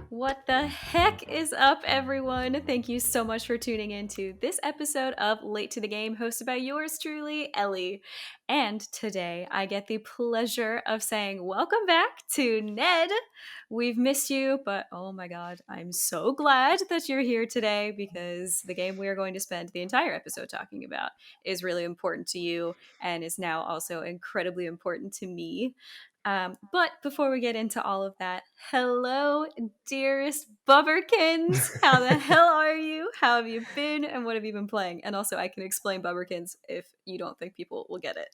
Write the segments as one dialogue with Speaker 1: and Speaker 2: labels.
Speaker 1: What the heck is up, everyone? Thank you so much for tuning in to this episode of Late to the Game, hosted by yours truly, Ellie. And today I get the pleasure of saying welcome back to Ned. We've missed you, but oh my god, I'm so glad that you're here today because the game we are going to spend the entire episode talking about is really important to you and is now also incredibly important to me. But before we get into all of that, hello, dearest Bubberkins. How the hell are you? How have you been? And what have you been playing? And also, I can explain Bubberkins if you don't think people will get it.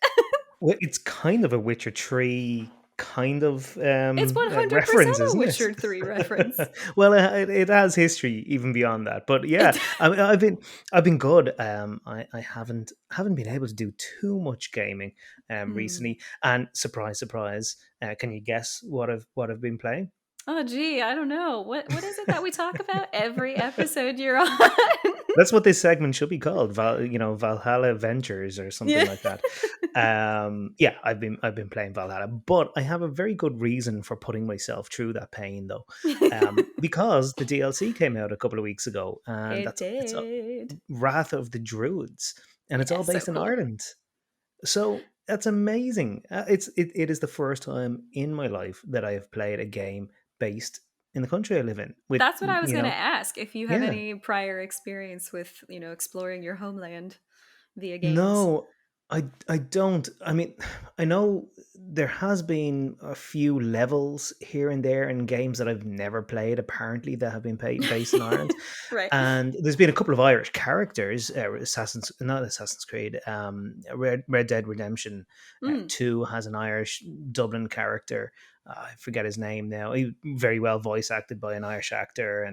Speaker 2: Well, it's kind of a Witcher 3 kind of
Speaker 1: It's 100%
Speaker 2: reference,
Speaker 1: a
Speaker 2: isn't
Speaker 1: Witcher 3
Speaker 2: it?
Speaker 1: reference.
Speaker 2: Well, it has history even beyond that. But yeah,
Speaker 1: It,
Speaker 2: I mean, I've been good. I haven't been able to do too much gaming
Speaker 1: Hmm.
Speaker 2: recently. And surprise, surprise, can you guess what I've been playing?
Speaker 1: Oh, gee, I don't know. What is it that we talk about every episode you're on?
Speaker 2: That's what this segment should be called, Valhalla Ventures or something
Speaker 1: Yeah.
Speaker 2: like that. Yeah, I've been playing Valhalla, but I have a very good reason for putting myself through that pain, though, because the DLC came out a couple of weeks ago, and
Speaker 1: It
Speaker 2: it's a
Speaker 1: did.
Speaker 2: Wrath of the Druids, and it's
Speaker 1: Yeah,
Speaker 2: all
Speaker 1: so
Speaker 2: based in
Speaker 1: cool.
Speaker 2: Ireland. So that's amazing. It is the first time in my life that I have played a game based in the country I live in. With
Speaker 1: That's what I was
Speaker 2: you
Speaker 1: going to
Speaker 2: know,
Speaker 1: ask if you have
Speaker 2: yeah.
Speaker 1: any prior experience with, exploring your homeland via games.
Speaker 2: No, I don't. I mean, I know there has been a few levels here and there in games that I've never played, apparently, that have been based in Ireland.
Speaker 1: Right.
Speaker 2: And there's been a couple of Irish characters, not Assassin's Creed, Red Dead Redemption
Speaker 1: Mm.
Speaker 2: 2 has an Irish Dublin character. I forget his name now. He very well voice acted by an Irish actor,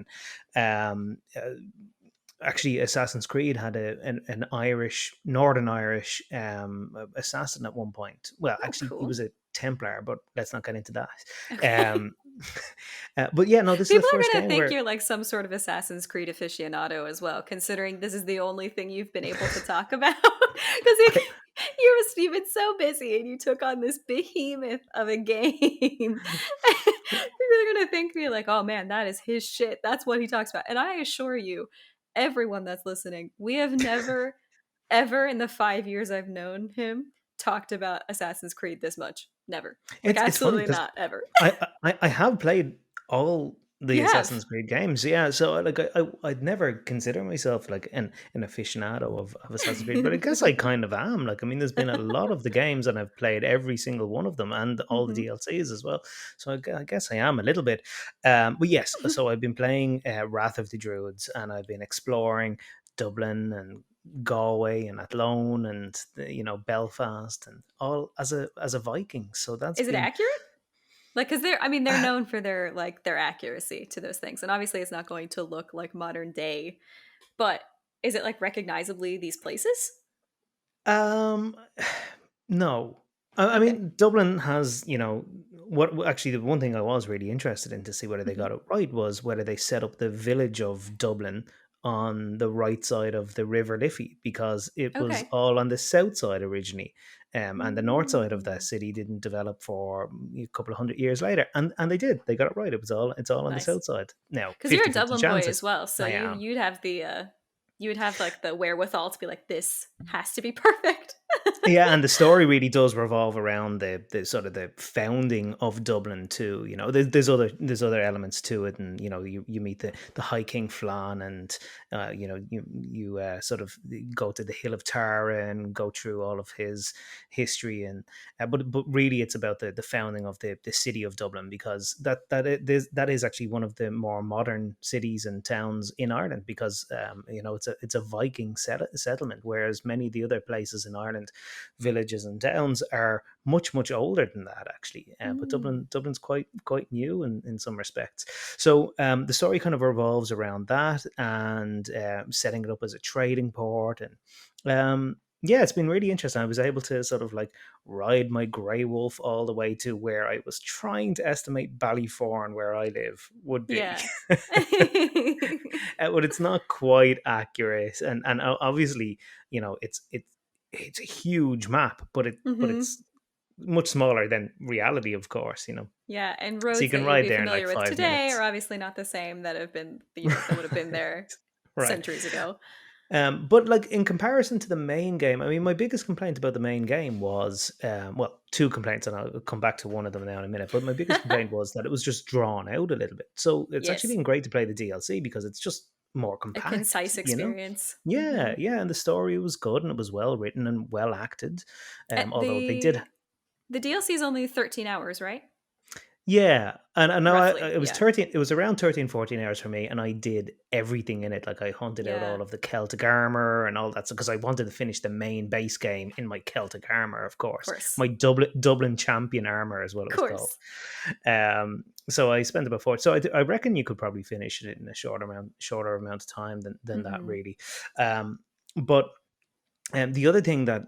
Speaker 2: and actually Assassin's Creed had an Irish, Northern Irish assassin at one point. Well,
Speaker 1: Oh,
Speaker 2: actually, he
Speaker 1: cool.
Speaker 2: was a Templar, but let's not get into that.
Speaker 1: Okay.
Speaker 2: Um, but yeah, no, this is the
Speaker 1: People are
Speaker 2: first
Speaker 1: going to
Speaker 2: game
Speaker 1: think
Speaker 2: where
Speaker 1: you're like some sort of Assassin's Creed aficionado as well, considering this is the only thing you've been able to talk about. Because
Speaker 2: I,
Speaker 1: you've been so busy and you took on this behemoth of a game. People are going to think you're like, oh man, that is his shit. That's what he talks about. And I assure you, everyone that's listening, we have never, ever in the 5 years I've known him talked about Assassin's Creed this much. Never. Like,
Speaker 2: it's funny
Speaker 1: absolutely
Speaker 2: because
Speaker 1: not, ever.
Speaker 2: I have played all the
Speaker 1: You have.
Speaker 2: Assassin's Creed games, yeah. So like I'd never consider myself like an aficionado of Assassin's Creed, but I guess I kind of am. Like, I mean, there's been a lot of the games, and I've played every single one of them, and all the
Speaker 1: Mhm.
Speaker 2: DLCs as well. So I guess I am a little bit. But yes, so I've been playing Wrath of the Druids, and I've been exploring Dublin and Galway and Athlone and Belfast and all as a Viking. So that's
Speaker 1: Is it
Speaker 2: been
Speaker 1: accurate? Like, because they're, I mean, they're
Speaker 2: uh,
Speaker 1: known for their accuracy to those things, and obviously, it's not going to look like modern day. But is it like recognizably these places?
Speaker 2: um no. I
Speaker 1: Okay.
Speaker 2: mean, Dublin has, actually, the one thing I was really interested in to see whether they
Speaker 1: Hmm.
Speaker 2: got it right was whether they set up the village of Dublin on the right side of the River Liffey, because it was
Speaker 1: Okay.
Speaker 2: all on the south side originally. And the north side of that
Speaker 1: Mm.
Speaker 2: city didn't develop for a couple of 100 years later. And they got it right. It's all on the
Speaker 1: Nice.
Speaker 2: south side. Now,
Speaker 1: Because you're a
Speaker 2: 50-50
Speaker 1: Dublin
Speaker 2: chance
Speaker 1: boy as well, so
Speaker 2: I
Speaker 1: you
Speaker 2: am.
Speaker 1: you'd have you would have like the wherewithal to be like, this has to be perfect.
Speaker 2: Yeah, and the story really does revolve around the sort of the founding of Dublin too. There's other elements to it, and you meet the High King Flann, and you sort of go to the Hill of Tara and go through all of his history, and but really it's about the founding of the city of Dublin, because that is actually one of the more modern cities and towns in Ireland, because it's a Viking settlement, whereas many of the other places in Ireland, villages and towns, are much much older than that, actually. But
Speaker 1: Mm.
Speaker 2: Dublin's quite new in some respects. So the story kind of revolves around that, and setting it up as a trading port, and yeah, it's been really interesting. I was able to sort of like ride my grey wolf all the way to where I was trying to estimate Ballyforn, where I live, would be.
Speaker 1: Yeah.
Speaker 2: But it's not quite accurate, and obviously, it's it's a huge map, but
Speaker 1: Hmm.
Speaker 2: it's much smaller than reality, of course.
Speaker 1: Yeah, and
Speaker 2: So you
Speaker 1: roads
Speaker 2: can
Speaker 1: that you'd
Speaker 2: ride
Speaker 1: be
Speaker 2: there in
Speaker 1: familiar
Speaker 2: like
Speaker 1: with
Speaker 2: 5 minutes.
Speaker 1: today are obviously not the same that have been, that would have been there
Speaker 2: Right.
Speaker 1: centuries ago.
Speaker 2: But like in comparison to the main game, I mean, my biggest complaint about the main game was, well, two complaints, and I'll come back to one of them now in a minute. But my biggest complaint was that it was just drawn out a little bit. So it's actually
Speaker 1: Yes,
Speaker 2: been great to play the DLC because it's just more
Speaker 1: a
Speaker 2: compact,
Speaker 1: concise experience.
Speaker 2: Yeah,
Speaker 1: Hmm.
Speaker 2: yeah, and the story was good and it was well written and well acted. Although they did.
Speaker 1: The DLC is only 13 hours, right?
Speaker 2: Yeah, and now
Speaker 1: Roughly.
Speaker 2: it was
Speaker 1: Yeah.
Speaker 2: 13. It was around 13, 14 hours for me, and I did everything in it. Like I hunted out
Speaker 1: Yeah.
Speaker 2: all of the Celtic armor and all that, because I wanted to finish the main base game in my Celtic armor, of
Speaker 1: Of
Speaker 2: course,
Speaker 1: course.
Speaker 2: my Dublin champion armor is what
Speaker 1: Of
Speaker 2: it was called.
Speaker 1: course.
Speaker 2: So I spent about four. So I reckon you could probably finish it in a shorter amount of time than that,
Speaker 1: Hmm.
Speaker 2: really. But the other thing that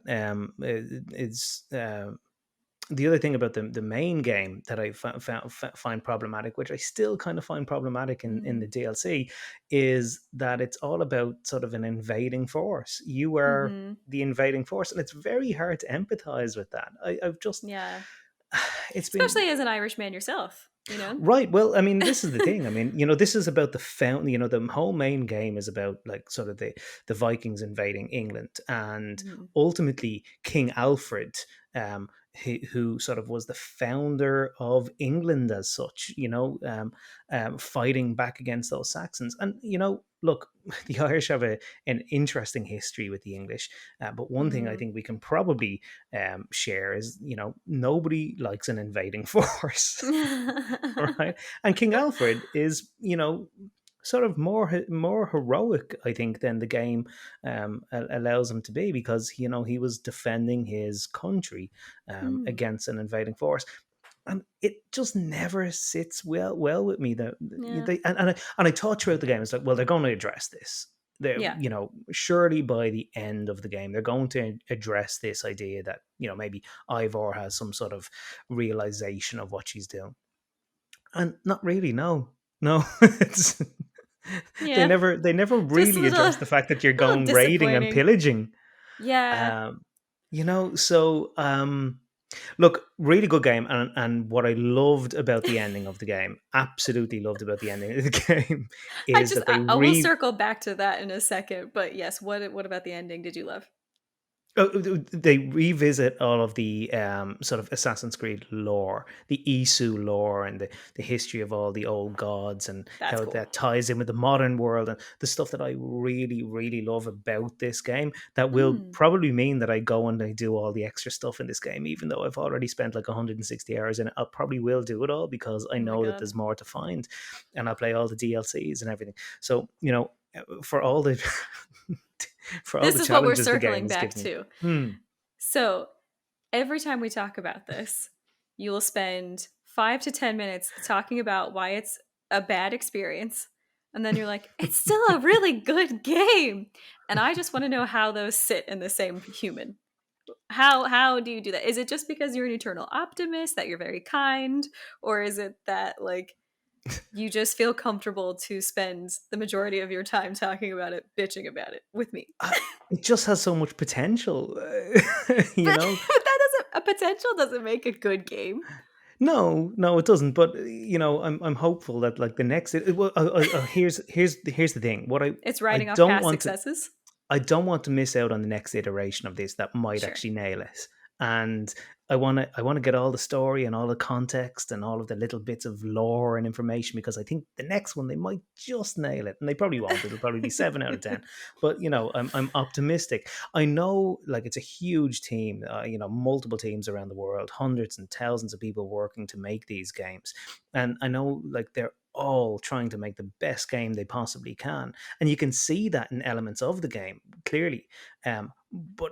Speaker 2: is the other thing about the main game that I find problematic, which I still kind of find problematic in
Speaker 1: Hmm.
Speaker 2: the DLC, is that it's all about sort of an invading force. You are
Speaker 1: Hmm.
Speaker 2: the invading force, and it's very hard to empathize with that. I've just,
Speaker 1: Yeah.
Speaker 2: it's been
Speaker 1: Especially as an Irishman yourself, you know?
Speaker 2: right. Well, I mean, this is the thing. I mean, this is about the found. The whole main game is about like sort of the Vikings invading England, and
Speaker 1: Hmm.
Speaker 2: ultimately King Alfred, who sort of was the founder of England as such. Fighting back against those Saxons, and look, the Irish have an interesting history with the English, but one thing I
Speaker 1: Mm.
Speaker 2: think we can probably share is nobody likes an invading force. Right? And King Alfred is, sort of more heroic, I think, than the game allows him to be, because he was defending his country
Speaker 1: Mm.
Speaker 2: against an invading force. And it just never sits well with me that
Speaker 1: Yeah.
Speaker 2: I thought throughout the game, it's like, well, they're going to address this. They're,
Speaker 1: Yeah.
Speaker 2: surely by the end of the game they're going to address this idea that maybe Ivor has some sort of realization of what she's doing. And not really, no. No. it's they
Speaker 1: Yeah.
Speaker 2: never
Speaker 1: Just
Speaker 2: really address the fact that you're
Speaker 1: a little
Speaker 2: going raiding and
Speaker 1: disappointing.
Speaker 2: pillaging.
Speaker 1: Yeah.
Speaker 2: Um, so look, really good game, and what I loved about the ending of the game, absolutely loved about the ending of the game, is that
Speaker 1: I will circle back to that in a second, but yes, what about the ending did you love?
Speaker 2: they revisit all of the sort of Assassin's Creed lore, the Isu lore, and the history of all the old gods, and
Speaker 1: That's
Speaker 2: how
Speaker 1: cool.
Speaker 2: that ties in with the modern world, and the stuff that I really, really love about this game. That will
Speaker 1: Mm.
Speaker 2: probably mean that I go and I do all the extra stuff in this game, even though I've already spent like 160 hours in it. I probably will do it all because I
Speaker 1: Oh my
Speaker 2: know that
Speaker 1: god.
Speaker 2: there's more to find, and I'll play all the DLCs and everything. So for all the for all
Speaker 1: This
Speaker 2: the
Speaker 1: is what we're
Speaker 2: challenges the game
Speaker 1: circling
Speaker 2: has
Speaker 1: back
Speaker 2: given me.
Speaker 1: to.
Speaker 2: Hmm.
Speaker 1: So, every time we talk about this, you will spend 5 to 10 minutes talking about why it's a bad experience. And then you're like, it's still a really good game. And I just want to know how those sit in the same human. How do you do that? Is it just because you're an eternal optimist that you're very kind, or is it that like you just feel comfortable to spend the majority of your time talking about it, bitching about it with me?
Speaker 2: Uh, it just has so much potential, you
Speaker 1: But
Speaker 2: know?
Speaker 1: that doesn't a potential doesn't make a good game.
Speaker 2: No, no, it doesn't. But I'm hopeful that like the next. Well, here's the thing. What
Speaker 1: It's
Speaker 2: I
Speaker 1: writing off
Speaker 2: don't
Speaker 1: past
Speaker 2: want to
Speaker 1: successes.
Speaker 2: I don't want to miss out on the next iteration of this that might
Speaker 1: Sure.
Speaker 2: actually nail it. And I want to get all the story and all the context and all of the little bits of lore and information, because I think the next one they might just nail it, and they probably won't. It'll probably be 7 out of 10. But I'm optimistic. I know like it's a huge team. Multiple teams around the world, hundreds and thousands of people working to make these games, and I know like they're all trying to make the best game they possibly can, and you can see that in elements of the game clearly. But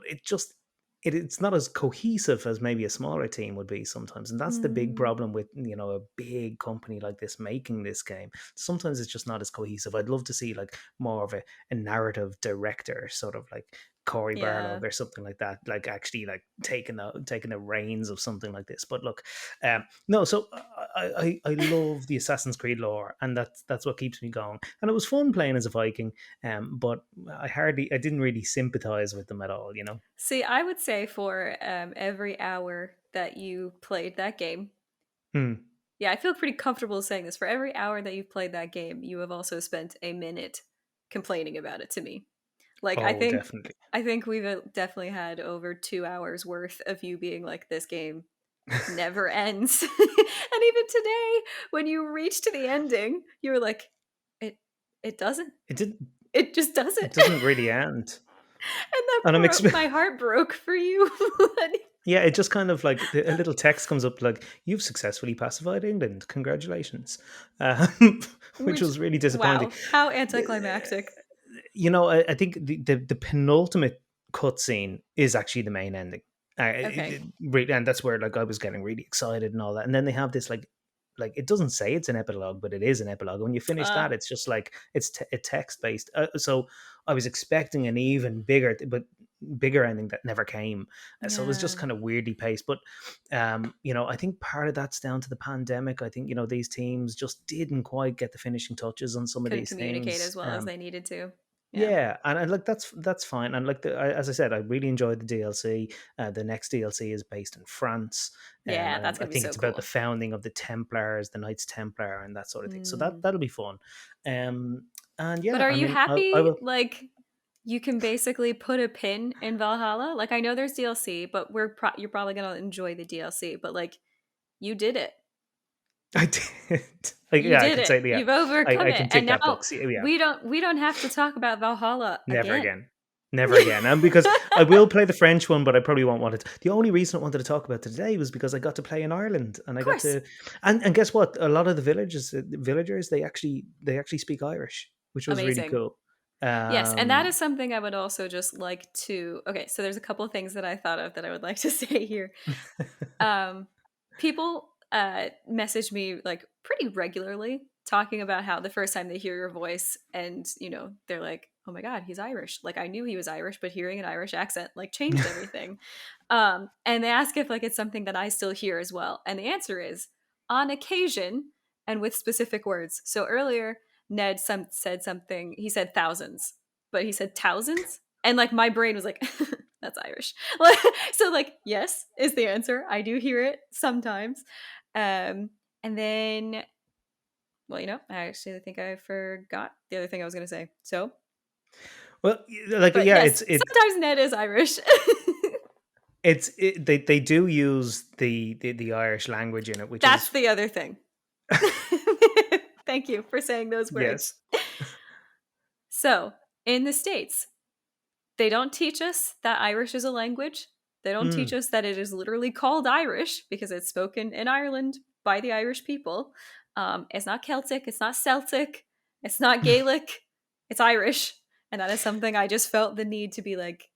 Speaker 2: it's not as cohesive as maybe a smaller team would be sometimes, and that's the big
Speaker 1: Mm,
Speaker 2: problem with a big company like this making this game. Sometimes it's just not as cohesive. I'd love to see like more of a narrative director sort of like Corey
Speaker 1: Yeah.
Speaker 2: Barlog or something like that, like actually like taking the reins of something like this. But look, no, so I love the Assassin's Creed lore, and that's what keeps me going. And it was fun playing as a Viking, but I didn't really sympathize with them at all, you know.
Speaker 1: See, I would say for every hour that you played that game,
Speaker 2: Hmm.
Speaker 1: yeah, I feel pretty comfortable saying this. For every hour that you've played that game, you have also spent a minute complaining about it to me. Like
Speaker 2: Oh, definitely.
Speaker 1: I think we've definitely had over 2 hours worth of you being like, this game never ends. And even today, when you reached the ending, you were like, it it doesn't.
Speaker 2: It didn't.
Speaker 1: It just
Speaker 2: It
Speaker 1: doesn't.
Speaker 2: doesn't really end,
Speaker 1: And that
Speaker 2: and
Speaker 1: broke my heart broke for you.
Speaker 2: yeah, it just kind of like a little text comes up like you've successfully pacified England. Congratulations, um, which
Speaker 1: Which,
Speaker 2: was really disappointing.
Speaker 1: wow, how anticlimactic.
Speaker 2: You know, I think the penultimate cutscene is actually the main ending.
Speaker 1: Okay.
Speaker 2: And that's where like I was getting really excited and all that. And then they have this like it doesn't say it's an epilogue, but it is an epilogue. When you finish
Speaker 1: Uh
Speaker 2: that, it's just like a text based. So I was expecting an even bigger ending that never came. So it was just
Speaker 1: yeah.
Speaker 2: kind of weirdly paced. But you know, I think part of that's down to the pandemic. I think, you know, these teams just didn't quite get the finishing touches on some of
Speaker 1: Couldn't
Speaker 2: these
Speaker 1: communicate
Speaker 2: things.
Speaker 1: as well as they needed to. Yeah.
Speaker 2: Yeah, and like that's fine. And like as I said, I really enjoyed the DLC. The next DLC is based in France,
Speaker 1: Yeah,
Speaker 2: and
Speaker 1: that's
Speaker 2: I
Speaker 1: gonna be
Speaker 2: think
Speaker 1: so
Speaker 2: it's about the
Speaker 1: cool.
Speaker 2: founding of the Templars, the Knights Templar, and that sort of thing. So
Speaker 1: Mm.
Speaker 2: that'll be fun. And
Speaker 1: But
Speaker 2: yeah,
Speaker 1: are
Speaker 2: I
Speaker 1: you
Speaker 2: mean, I
Speaker 1: happy?
Speaker 2: will.
Speaker 1: Like, you can basically put a pin in Valhalla. Like, I know there's DLC, but you're probably gonna enjoy the DLC. But like, you did it.
Speaker 2: I did. Like,
Speaker 1: You
Speaker 2: yeah, I
Speaker 1: did
Speaker 2: can
Speaker 1: it.
Speaker 2: say yeah.
Speaker 1: You've overcome
Speaker 2: I
Speaker 1: it,
Speaker 2: can
Speaker 1: and
Speaker 2: tick that
Speaker 1: now
Speaker 2: box. Yeah, yeah.
Speaker 1: we don't have to talk about Valhalla
Speaker 2: Never
Speaker 1: again.
Speaker 2: again. Never again. And because I will play the French one, but I probably won't want it. The only reason I wanted to talk about it today was because I got to play in Ireland, and I
Speaker 1: Of
Speaker 2: got
Speaker 1: course.
Speaker 2: to, and guess what? A lot of the villagers, they actually speak Irish, which was really
Speaker 1: Amazing.
Speaker 2: cool.
Speaker 1: Yes, and that
Speaker 2: Um,
Speaker 1: is something I would also just like to. Okay, so there's a couple of things that I thought of that I would like to say here. Um, People message me like pretty regularly talking about how the first time they hear your voice, and they're like, "Oh my god, he's Irish!" Like, I knew he was Irish, but hearing an Irish accent like changed everything. And they ask if like it's something that I still hear as well, and the answer is on occasion and with specific words. So earlier, Ned said something. He said thousands, but he said thousands, and like my brain was like, "That's Irish." So like, yes is the answer. I do hear it sometimes. And then, well, I actually think I forgot the other thing I was going to say. So,
Speaker 2: well, like
Speaker 1: but
Speaker 2: yeah,
Speaker 1: yes, sometimes Ned is Irish.
Speaker 2: they do use the Irish language in it, which
Speaker 1: That's
Speaker 2: is
Speaker 1: the other thing. Thank you for saying those words.
Speaker 2: yes.
Speaker 1: So, in the States, they don't teach us that Irish is a language. They don't teach
Speaker 2: Mm.
Speaker 1: us that it is literally called Irish because it's spoken in Ireland by the Irish people. It's not Celtic, it's not Celtic, it's not Gaelic, it's Irish. And that is something I just felt the need to be like,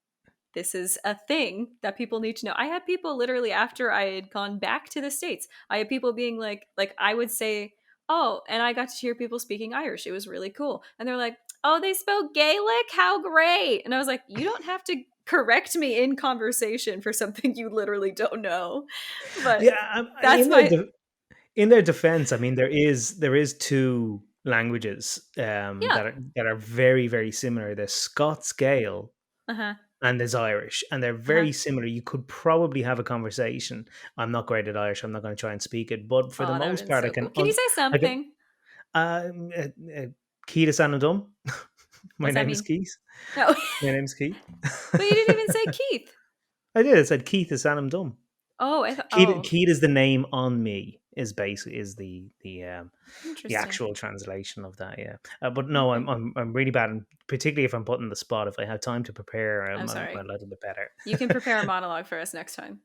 Speaker 1: this is a thing that people need to know. I had people literally after I had gone back to the States, I had people being like I would say, oh, and I got to hear people speaking Irish. It was really cool. And they're like, oh, they spoke Gaelic? How great. And I was like, you don't have to correct me in conversation for something you literally don't know. But
Speaker 2: Yeah,
Speaker 1: that's my,
Speaker 2: in their defense, I mean, there is two languages
Speaker 1: yeah.
Speaker 2: that are very very similar. There's Scots Gael
Speaker 1: Uh-huh.
Speaker 2: and there's Irish, and they're
Speaker 1: Uh-huh.
Speaker 2: very similar. You could probably have a conversation. I'm not great at Irish. I'm not going to try and speak it, but for the
Speaker 1: Oh, that would
Speaker 2: most
Speaker 1: have been
Speaker 2: part,
Speaker 1: so cool. Can you say
Speaker 2: I can.
Speaker 1: something?
Speaker 2: Um, uh, uh, Keith Sanadum. My
Speaker 1: What's that
Speaker 2: name is
Speaker 1: mean?
Speaker 2: Keith.
Speaker 1: No.
Speaker 2: My name's Keith.
Speaker 1: But you didn't even say Keith.
Speaker 2: I did. I said Keith is Sanadum.
Speaker 1: Oh, I thought,
Speaker 2: Keith,
Speaker 1: oh,
Speaker 2: Keith is the name on me. Is basically is the
Speaker 1: interesting.
Speaker 2: actual translation of that. Yeah, but no,
Speaker 1: Okay.
Speaker 2: I'm really bad, and particularly if I'm put on the spot. If I have time to prepare,
Speaker 1: I'm
Speaker 2: I'm a
Speaker 1: sorry.
Speaker 2: little bit better.
Speaker 1: You can prepare a monologue for us next time.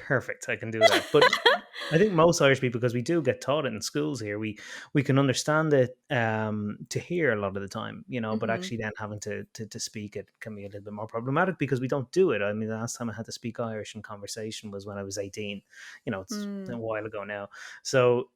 Speaker 2: Perfect, I can do that. But I think most Irish people, because we do get taught it in schools here, we can understand it to hear a lot of the time, but
Speaker 1: Mm-hmm.
Speaker 2: actually then having to speak it can be a little bit more problematic because we don't do it. I mean, the last time I had to speak Irish in conversation was when I was 18. It's
Speaker 1: Mm.
Speaker 2: a while ago now. So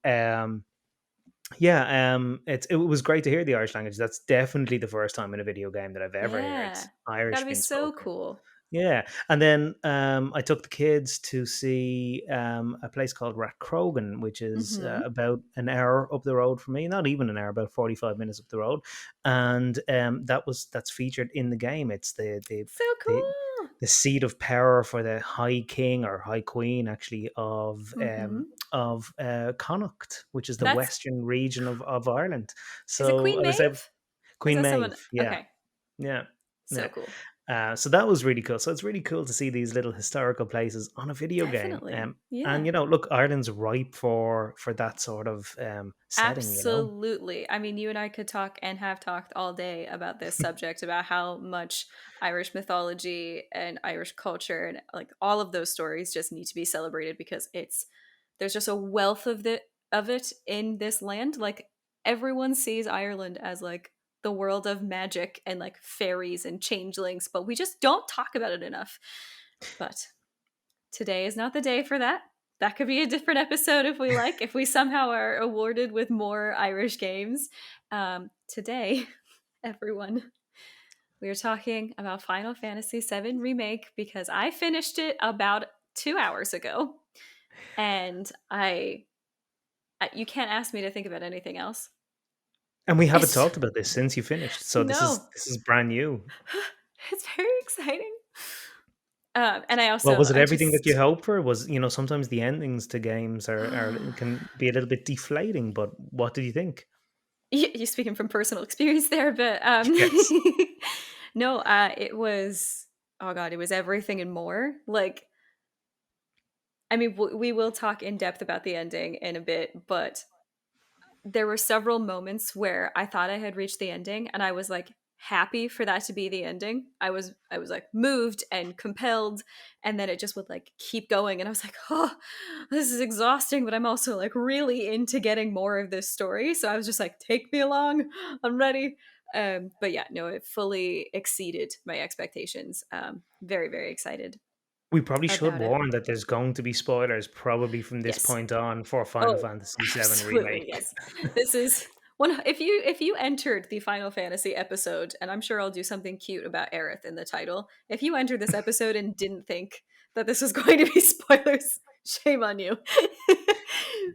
Speaker 2: Yeah, it was great to hear the Irish language. That's definitely the first time in a video game that I've ever heard
Speaker 1: Yeah. Gotta
Speaker 2: Irish
Speaker 1: be
Speaker 2: being
Speaker 1: so
Speaker 2: spoken.
Speaker 1: cool.
Speaker 2: Yeah, and then I took the kids to see a place called Rathcrogan, which is
Speaker 1: Mm-hmm.
Speaker 2: about an hour up the road from me. Not even an hour, about 45 minutes up the road, and that's featured in the game. It's
Speaker 1: So
Speaker 2: the
Speaker 1: cool.
Speaker 2: the seat of power for the High King or High Queen, actually,
Speaker 1: Mm-hmm.
Speaker 2: of Connacht, which is the
Speaker 1: That's
Speaker 2: western region of Ireland.
Speaker 1: is it
Speaker 2: So
Speaker 1: Queen
Speaker 2: I was able,
Speaker 1: Maeve? Or is
Speaker 2: Queen
Speaker 1: that
Speaker 2: Maeve,
Speaker 1: someone?
Speaker 2: yeah,
Speaker 1: Okay.
Speaker 2: yeah.
Speaker 1: So
Speaker 2: Yeah.
Speaker 1: cool.
Speaker 2: So that was really cool. So it's really cool to see these little historical places on a video game.
Speaker 1: Definitely.
Speaker 2: And
Speaker 1: Yeah.
Speaker 2: you know, look, Ireland's ripe for that sort of setting. You know,
Speaker 1: Absolutely. I mean, you and I could talk and have talked all day about this subject, about how much Irish mythology and Irish culture and like all of those stories just need to be celebrated because there's just a wealth of it in this land. Like everyone sees Ireland as like the world of magic and like fairies and changelings, but we just don't talk about it enough. But today is not the day for that. That could be a different episode if we like, if we somehow are awarded with more Irish games. Today, everyone, we are talking about Final Fantasy VII Remake because I finished it about 2 hours ago. And you can't ask me to think about anything else.
Speaker 2: and we haven't
Speaker 1: It's
Speaker 2: talked about this since you finished. So this is
Speaker 1: no,
Speaker 2: this is brand new.
Speaker 1: it's very exciting. And I
Speaker 2: Well,
Speaker 1: also,
Speaker 2: was it
Speaker 1: I
Speaker 2: everything that you
Speaker 1: just
Speaker 2: hoped for? Was, you know, sometimes the endings to games are can be a little bit deflating. But what did you think?
Speaker 1: you're speaking from personal experience there, but
Speaker 2: Yes.
Speaker 1: no, it was oh god, it was everything and more. Like, I mean, we will talk in depth about the ending in a bit, but there were several moments where I thought I had reached the ending, and I was like happy for that to be the ending. I was like moved and compelled, and then it just would like keep going, and I was like, oh, this is exhausting, but I'm also like really into getting more of this story. So I was just like, take me along, I'm ready. But yeah, no, it fully exceeded my expectations. Very, very excited
Speaker 2: We probably should
Speaker 1: about it.
Speaker 2: warn that there's going to be spoilers probably from this
Speaker 1: Yes.
Speaker 2: point on for Final
Speaker 1: Oh,
Speaker 2: Fantasy VII
Speaker 1: absolutely,
Speaker 2: Remake.
Speaker 1: yes. This is one if you entered the Final Fantasy episode, and I'm sure I'll do something cute about Aerith in the title. If you entered this episode and didn't think that this was going to be spoilers, shame on you.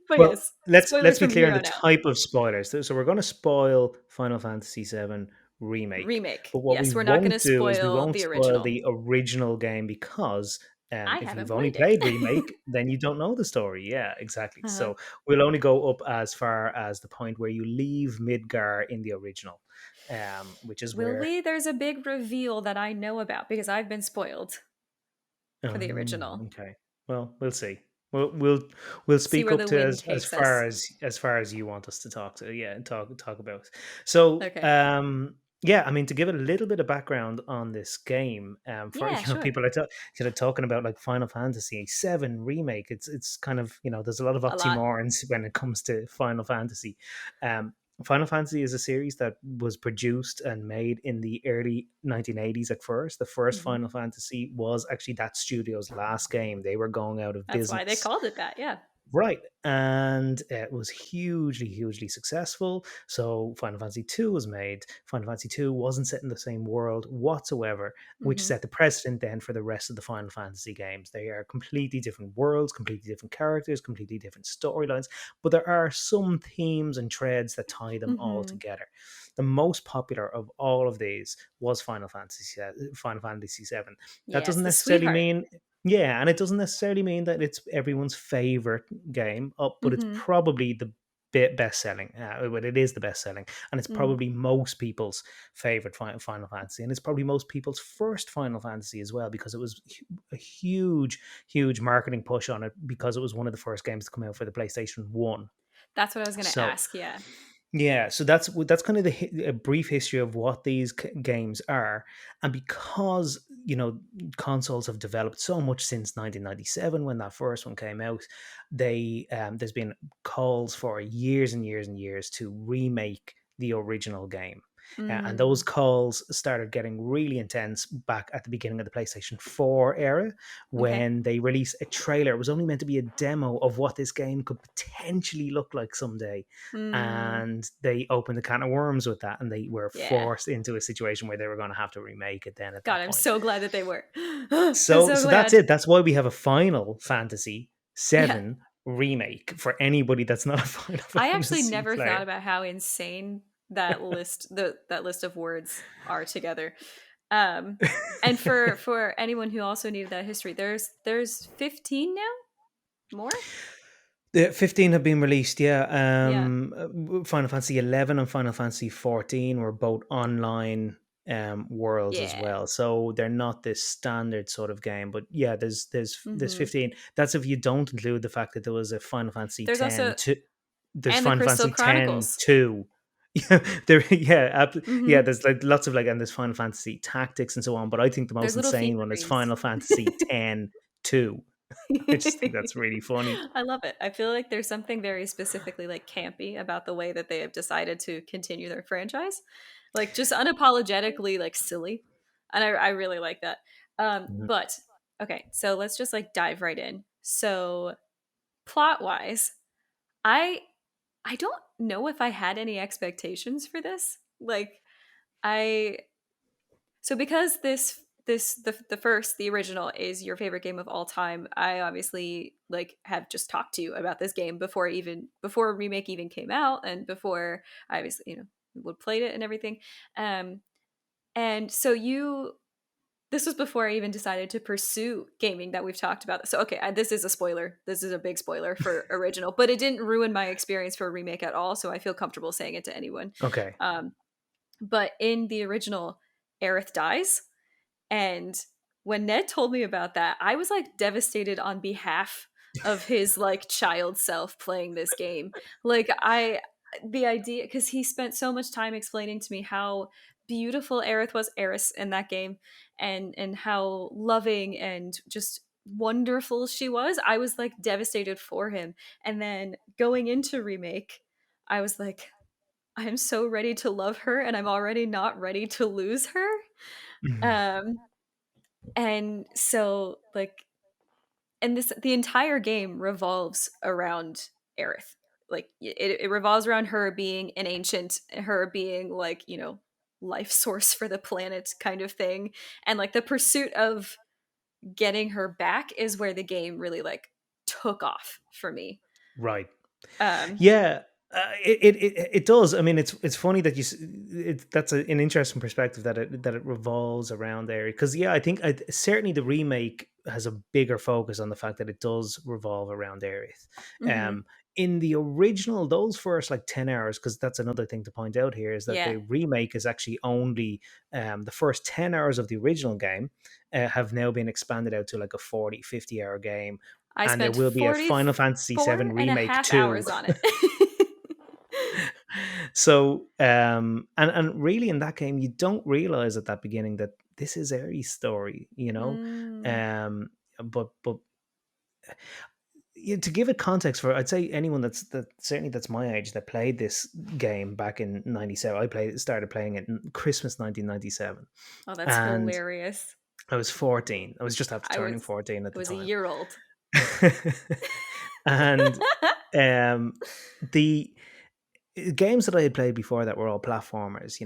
Speaker 1: But
Speaker 2: Well,
Speaker 1: yes,
Speaker 2: let's
Speaker 1: spoilers
Speaker 2: be
Speaker 1: from
Speaker 2: clear on
Speaker 1: here
Speaker 2: the
Speaker 1: on out.
Speaker 2: type of spoilers. So we're going to spoil Final Fantasy VII Remake,
Speaker 1: Remake.
Speaker 2: but what we
Speaker 1: Yes, we're not going to
Speaker 2: won't do is we
Speaker 1: spoil
Speaker 2: won't
Speaker 1: the
Speaker 2: spoil
Speaker 1: original.
Speaker 2: the original game because
Speaker 1: I
Speaker 2: if
Speaker 1: haven't
Speaker 2: you've only
Speaker 1: played it.
Speaker 2: played Remake, then you don't know the story. Yeah, exactly.
Speaker 1: Uh-huh.
Speaker 2: So we'll only go up as far as the point where you leave Midgar in the original, which is
Speaker 1: Will
Speaker 2: where.
Speaker 1: we? There's a big reveal that I know about because I've been spoiled for the original.
Speaker 2: Okay. Well, we'll see. We'll
Speaker 1: See
Speaker 2: speak
Speaker 1: where
Speaker 2: up
Speaker 1: the
Speaker 2: to
Speaker 1: wind
Speaker 2: as
Speaker 1: takes
Speaker 2: far
Speaker 1: us.
Speaker 2: as far as you want us to talk to. Yeah, and talk about. So,
Speaker 1: Okay.
Speaker 2: yeah, I mean, to give it a little bit of background on this game, for
Speaker 1: Yeah, sure.
Speaker 2: people are kind of talking about like Final Fantasy VII remake. It's kind of, there's a lot of
Speaker 1: A lot.
Speaker 2: oxymorons when it comes to Final Fantasy. Um, Final Fantasy is a series that was produced and made in the early 1980s at first. The first
Speaker 1: Mhm.
Speaker 2: Final Fantasy was actually that studio's last game. They were going out of
Speaker 1: That's why they
Speaker 2: business.
Speaker 1: called it that, yeah.
Speaker 2: Right. And it was hugely, hugely successful. So Final Fantasy II was made. Final Fantasy II wasn't set in the same world whatsoever, which
Speaker 1: Mhm.
Speaker 2: set the precedent then for the rest of the Final Fantasy games. They are completely different worlds, completely different characters, completely different storylines, but there are some themes and threads that tie them all
Speaker 1: Mhm.
Speaker 2: together. The most popular of all of these was Final Fantasy VII. That
Speaker 1: Yes,
Speaker 2: doesn't
Speaker 1: the
Speaker 2: necessarily
Speaker 1: sweetheart.
Speaker 2: mean yeah, and it doesn't necessarily mean that it's everyone's favorite game, but it's
Speaker 1: Mhm.
Speaker 2: probably the best selling. Well, it is the best selling, and it's
Speaker 1: Mm.
Speaker 2: probably most people's favorite Final Fantasy, and it's probably most people's first Final Fantasy as well because it was a huge, huge marketing push on it because it was one of the first games to come out for the PlayStation One.
Speaker 1: That's what I was gonna
Speaker 2: So
Speaker 1: ask, yeah.
Speaker 2: yeah, so that's kind of a brief history of what these games are, and because consoles have developed so much since 1997 when that first one came out, there's been calls for years and years and years to remake the original game. And those
Speaker 1: Mm,
Speaker 2: calls started getting really intense back at the beginning of the PlayStation 4 era
Speaker 1: okay.
Speaker 2: when they released a trailer. It was only meant to be a demo of what this game could potentially look like someday.
Speaker 1: Mm,
Speaker 2: And they opened a can of worms with that, and they were
Speaker 1: yeah.
Speaker 2: forced into a situation where they were going to have to remake it then at
Speaker 1: God,
Speaker 2: that
Speaker 1: I'm
Speaker 2: point.
Speaker 1: so glad that they were. I'm
Speaker 2: So
Speaker 1: so
Speaker 2: that's
Speaker 1: glad.
Speaker 2: it. That's why we have a Final Fantasy
Speaker 1: Yeah.
Speaker 2: VII remake for anybody that's not a Final
Speaker 1: I actually
Speaker 2: Fantasy
Speaker 1: never thought
Speaker 2: player.
Speaker 1: about how insane that list of words are together. And for anyone who also needed that history, there's 15 now? More?
Speaker 2: The 15 have been released, yeah.
Speaker 1: Yeah.
Speaker 2: Final Fantasy 11 and Final Fantasy 14 were both online worlds as
Speaker 1: Yeah.
Speaker 2: well. So they're not this standard sort of game, but yeah, there's
Speaker 1: Mhm.
Speaker 2: 15. That's if you don't include the fact that there was a Final Fantasy
Speaker 1: There's
Speaker 2: 10
Speaker 1: also
Speaker 2: to there's
Speaker 1: and the
Speaker 2: Final
Speaker 1: Crystal
Speaker 2: Fantasy 10
Speaker 1: Chronicles.
Speaker 2: 2. Yeah, there yeah, yeah,
Speaker 1: Mhm.
Speaker 2: there's like lots of like and there's Final Fantasy Tactics and so on, but I think the
Speaker 1: There's
Speaker 2: most
Speaker 1: little
Speaker 2: insane one is
Speaker 1: figurines.
Speaker 2: Final Fantasy 10 2. I just think that's really funny.
Speaker 1: I love it. I feel like there's something very specifically like campy about the way that they have decided to continue their franchise. Like just unapologetically like silly. And I really like that.
Speaker 2: Mhm.
Speaker 1: But okay, so let's just like dive right in. So plot wise, I I don't know if I had any expectations for this. Like I so because the first the original is your favorite game of all time, I obviously like have just talked to you about this game before remake even came out and before I obviously would played it and everything. Um and so you this was before I even decided to pursue gaming that we've talked about. So okay, this is a spoiler. This is a big spoiler for original, but it didn't ruin my experience for remake at all, so I feel comfortable saying it to anyone.
Speaker 2: Okay.
Speaker 1: Um but in the original, Aerith dies, and when Ned told me about that, I was like devastated on behalf of his like child self playing this game. Like the idea because he spent so much time explaining to me how beautiful Aerith was, Eris in that game, and how loving and just wonderful she was. I was like devastated for him. And then going into remake, I was like, I'm so ready to love her and I'm already not ready to lose her.
Speaker 2: Mhm.
Speaker 1: Um and so like and this the entire game revolves around Aerith. Like it revolves around her being an ancient, her being like, life source for the planet kind of thing. And like the pursuit of getting her back is where the game really like took off for me.
Speaker 2: Right.
Speaker 1: Um
Speaker 2: Yeah, it does. I mean, it's funny that that's an interesting perspective that it revolves around there because yeah, I think certainly the remake has a bigger focus on the fact that it does revolve around Aerith.
Speaker 1: mhm.
Speaker 2: Um, in the original, those first like 10 hours, because that's another thing to point out here is that
Speaker 1: Yeah.
Speaker 2: the remake is actually only the first 10 hours of the original game have now been expanded out to like a 40-50 hour game,
Speaker 1: I
Speaker 2: and there
Speaker 1: spent
Speaker 2: will be a Final Fantasy VII
Speaker 1: 44 and a
Speaker 2: Remake
Speaker 1: half
Speaker 2: 2.
Speaker 1: hours on it.
Speaker 2: So and really in that game you don't realize at that beginning that this is Aries' story, you know.
Speaker 1: Mm,
Speaker 2: um but to give it context for, I'd say anyone that certainly that's my age that played this game back in 97. Started playing it in Christmas 1997,
Speaker 1: oh, that's
Speaker 2: and
Speaker 1: hilarious.
Speaker 2: I was 14. I was just after
Speaker 1: I
Speaker 2: turning
Speaker 1: was
Speaker 2: 14 at
Speaker 1: I
Speaker 2: the
Speaker 1: was a
Speaker 2: time.
Speaker 1: year old.
Speaker 2: And um the games that I had played before that were all platformers,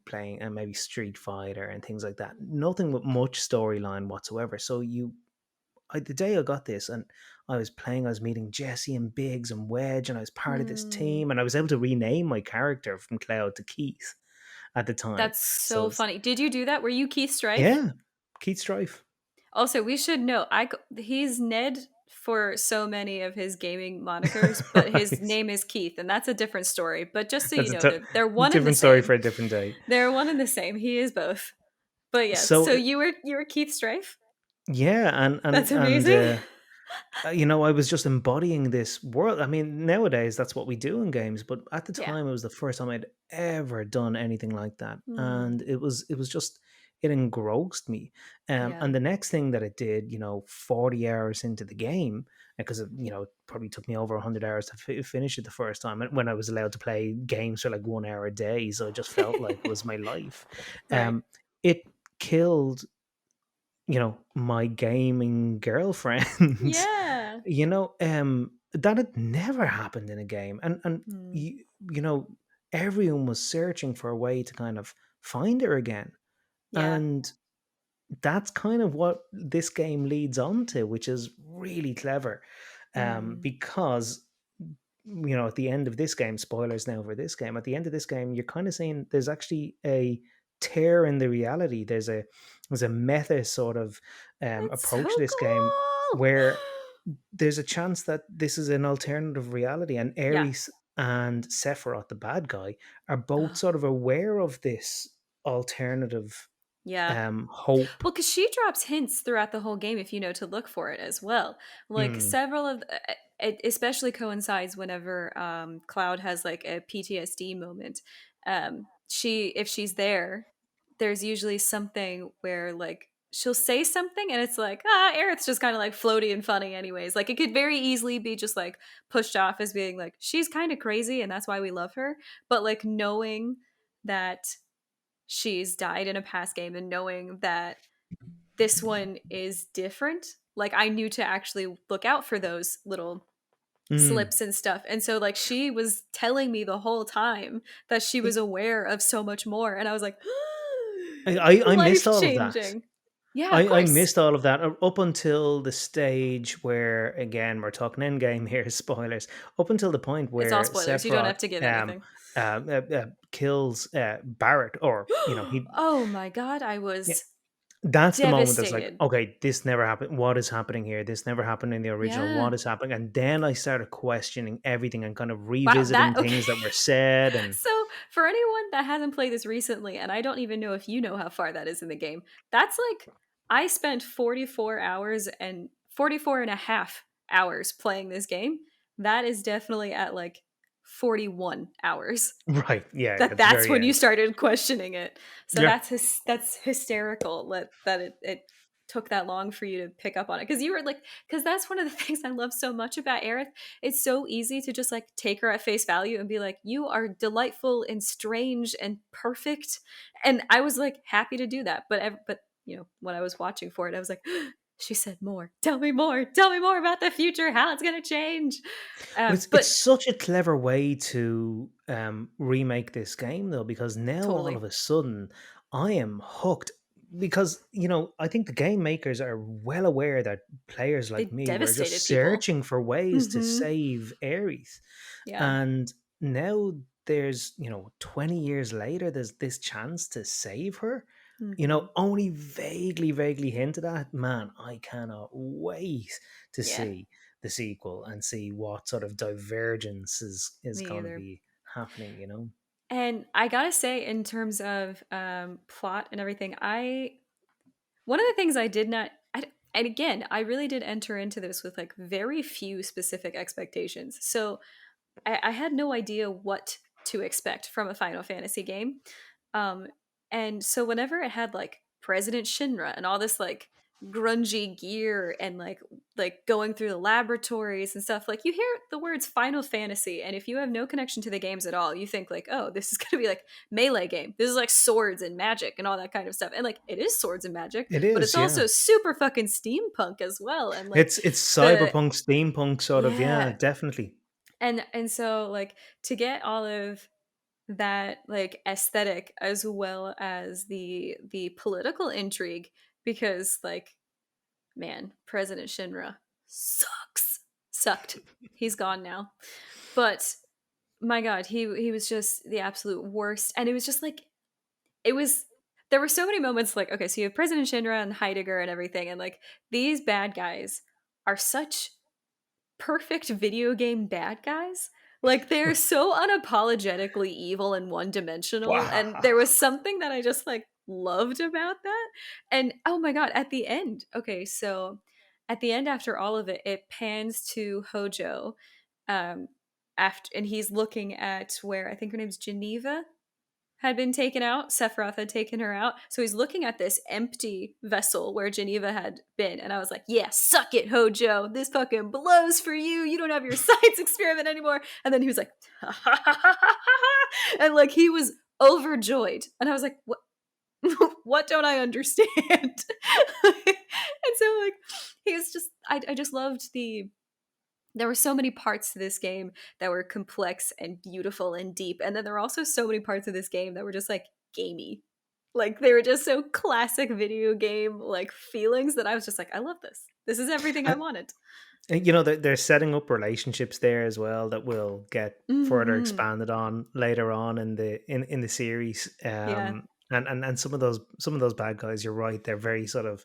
Speaker 2: playing and maybe Street Fighter and things like that. Nothing with much storyline whatsoever. So the day I got this and I was meeting Jesse and Biggs and Wedge, and I was part of this
Speaker 1: Hmm.
Speaker 2: team, and I was able to rename my character from Cloud to Keith at the time.
Speaker 1: That's
Speaker 2: So
Speaker 1: so funny. Did you do that? Were you Keith Strife?
Speaker 2: yeah, Keith Strife.
Speaker 1: Also, we should know he's Ned for so many of his gaming monikers, but his
Speaker 2: Right.
Speaker 1: name is Keith, and that's a different story. But just so you
Speaker 2: That's
Speaker 1: know, they're one and the
Speaker 2: different story
Speaker 1: same.
Speaker 2: for a different day.
Speaker 1: They're one and the same. He is both. But yes,
Speaker 2: So
Speaker 1: so you were Keith Strife.
Speaker 2: yeah,
Speaker 1: That's amazing.
Speaker 2: I was just embodying this world. I mean, nowadays that's what we do in games, but at the
Speaker 1: Yeah.
Speaker 2: time it was the first time I'd ever done anything like that,
Speaker 1: Hmm.
Speaker 2: and it was just it engrossed me.
Speaker 1: Yeah.
Speaker 2: And the next thing that it did, 40 hours into the game, because it probably took me over 100 hours to finish it the first time, when I was allowed to play games for like 1 hour a day, so it just felt like it was my life.
Speaker 1: Right.
Speaker 2: It killed my gaming girlfriend.
Speaker 1: Yeah.
Speaker 2: That had never happened in a game, and
Speaker 1: Mm.
Speaker 2: you, you know everyone was searching for a way to kind of find her again.
Speaker 1: Yeah.
Speaker 2: And that's kind of what this game leads on to, which is really clever.
Speaker 1: Mm.
Speaker 2: Because at the end of this game, spoilers now for this game, at the end of this game, you're kind of saying there's actually a tear in the reality. There's a meta sort of
Speaker 1: That's so
Speaker 2: approach to this game
Speaker 1: cool.
Speaker 2: where there's a chance that this is an alternative reality, and
Speaker 1: Yeah.
Speaker 2: Ares and Sephiroth, the bad guy, are both
Speaker 1: Oh,
Speaker 2: sort of aware of this alternative
Speaker 1: yeah.
Speaker 2: hope.
Speaker 1: Well, because she drops hints throughout the whole game if you know to look for it as well. Like
Speaker 2: Mm,
Speaker 1: several of, it especially coincides whenever Cloud has like a PTSD moment. She, if she's there, there's usually something where like she'll say something and it's like Aerith's just kind of like floaty and funny anyways. Like it could very easily be just like pushed off as being like she's kind of crazy and that's why we love her. But like knowing that she's died in a past game and knowing that this one is different, like I knew to actually look out for those little
Speaker 2: mm.
Speaker 1: slips and stuff. And so like she was telling me the whole time that she was aware of so much more and I was like
Speaker 2: I missed
Speaker 1: life
Speaker 2: all of that.
Speaker 1: changing. Yeah, of
Speaker 2: I
Speaker 1: course.
Speaker 2: missed all of that up until the stage where, again, we're talking endgame here, spoilers. Up until the point
Speaker 1: It's all
Speaker 2: where
Speaker 1: spoilers. You don't
Speaker 2: Sephiroth
Speaker 1: have to give anything.
Speaker 2: kills Barrett, or he.
Speaker 1: Oh my god, I
Speaker 2: Yeah,
Speaker 1: was
Speaker 2: that's the moment that's like,
Speaker 1: devastated.
Speaker 2: okay, this never happened. What is happening here? This never happened in the original.
Speaker 1: Yeah.
Speaker 2: What is happening? And then I started questioning everything and kind of
Speaker 1: Wow, that
Speaker 2: revisiting
Speaker 1: okay.
Speaker 2: things that were said. And
Speaker 1: So, for anyone that hasn't played this recently, and I don't even know if you know how far that is in the game, that's like I spent 44 hours and 44 and a half hours playing this game. That is definitely at like 41 hours.
Speaker 2: right, yeah,
Speaker 1: That
Speaker 2: at the
Speaker 1: that's
Speaker 2: very
Speaker 1: when you
Speaker 2: end.
Speaker 1: started questioning it. So
Speaker 2: Yeah.
Speaker 1: that's hysterical that it took that long for you to pick up on it because you were like because that's one of the things I love so much about Aerith. It's so easy to just like take her at face value and be like, you are delightful and strange and perfect, and I was like happy to do that. But when I was watching for it, I was like. She said more. Tell me more. Tell me more about the future. How it's gonna change.
Speaker 2: But it's
Speaker 1: But
Speaker 2: such a clever way to remake this game, though, because now all
Speaker 1: totally,
Speaker 2: of a sudden I am hooked. Because I think the game makers are well aware that players like
Speaker 1: they
Speaker 2: me were
Speaker 1: devastated
Speaker 2: just
Speaker 1: people.
Speaker 2: searching for ways to
Speaker 1: Mm-hmm.
Speaker 2: save Ares,
Speaker 1: Yeah.
Speaker 2: and now there's 20 years later, there's this chance to save her.
Speaker 1: Mm-hmm.
Speaker 2: Only vaguely hinted at. Man, I cannot wait to
Speaker 1: Yeah.
Speaker 2: see the sequel and see what sort of divergence is
Speaker 1: Me
Speaker 2: going to
Speaker 1: either.
Speaker 2: be happening.
Speaker 1: And I gotta say, in terms of plot and everything, I one of the things I did not, and again, I really did enter into this with like very few specific expectations. So I had no idea what to expect from a Final Fantasy game. Um, and so whenever it had like President Shinra and all this like grungy gear and like going through the laboratories and stuff, like you hear the words Final Fantasy, and if you have no connection to the games at all, you think like, oh, this is gonna be like melee game. This is like swords and magic and all that kind of stuff. And like it is swords and magic,
Speaker 2: It
Speaker 1: but it's
Speaker 2: is, yeah.
Speaker 1: also super fucking steampunk as well. And like
Speaker 2: It's
Speaker 1: the
Speaker 2: cyberpunk, steampunk sort of, yeah,
Speaker 1: yeah.
Speaker 2: definitely.
Speaker 1: And so like to get all of that like aesthetic as well as the political intrigue because like man, President Shinra sucked. He's gone now. But my god, he was just the absolute worst and it was just like it was there were so many moments like okay, so you have President Shinra and Heidegger and everything and like these bad guys are such perfect video game bad guys. Like they're so unapologetically evil and one dimensional. And there
Speaker 2: Wow.
Speaker 1: was something that I just like loved about that. And oh my god, at the end, okay, so at the end after all of it, it pans to Hojo. Um after and he's looking at where I think her name's Geneva. had been taken out. Sephiroth had taken her out. So he's looking at this empty vessel where Geneva had been. And I was like, yeah, suck it, Hojo. This fucking blows for you. You don't have your science experiment anymore. And then he was like, and like he was overjoyed. And I was like, what? What don't I understand? And so like he was just I just loved there were so many parts to this game that were complex and beautiful and deep. And then there were also so many parts of this game that were just like gamey. Like they were just so classic video game like feelings that I was just like, I love this. This is everything I wanted.
Speaker 2: And, they're setting up relationships there as well that will get further
Speaker 1: Mm-hmm.
Speaker 2: expanded on later on in the series.
Speaker 1: Yeah.
Speaker 2: And some of those bad guys, you're right, they're very sort of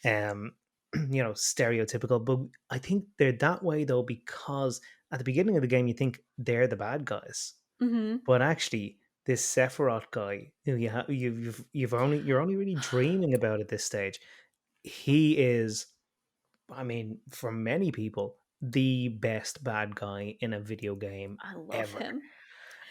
Speaker 2: um stereotypical. But I think they're that way though because at the beginning of the game you think they're the bad guys,
Speaker 1: Mm-hmm.
Speaker 2: but actually this Sephiroth guy who you're only really dreaming about at this stage. He is, I mean, for many people, the best bad guy in a video game
Speaker 1: I love
Speaker 2: ever.
Speaker 1: him.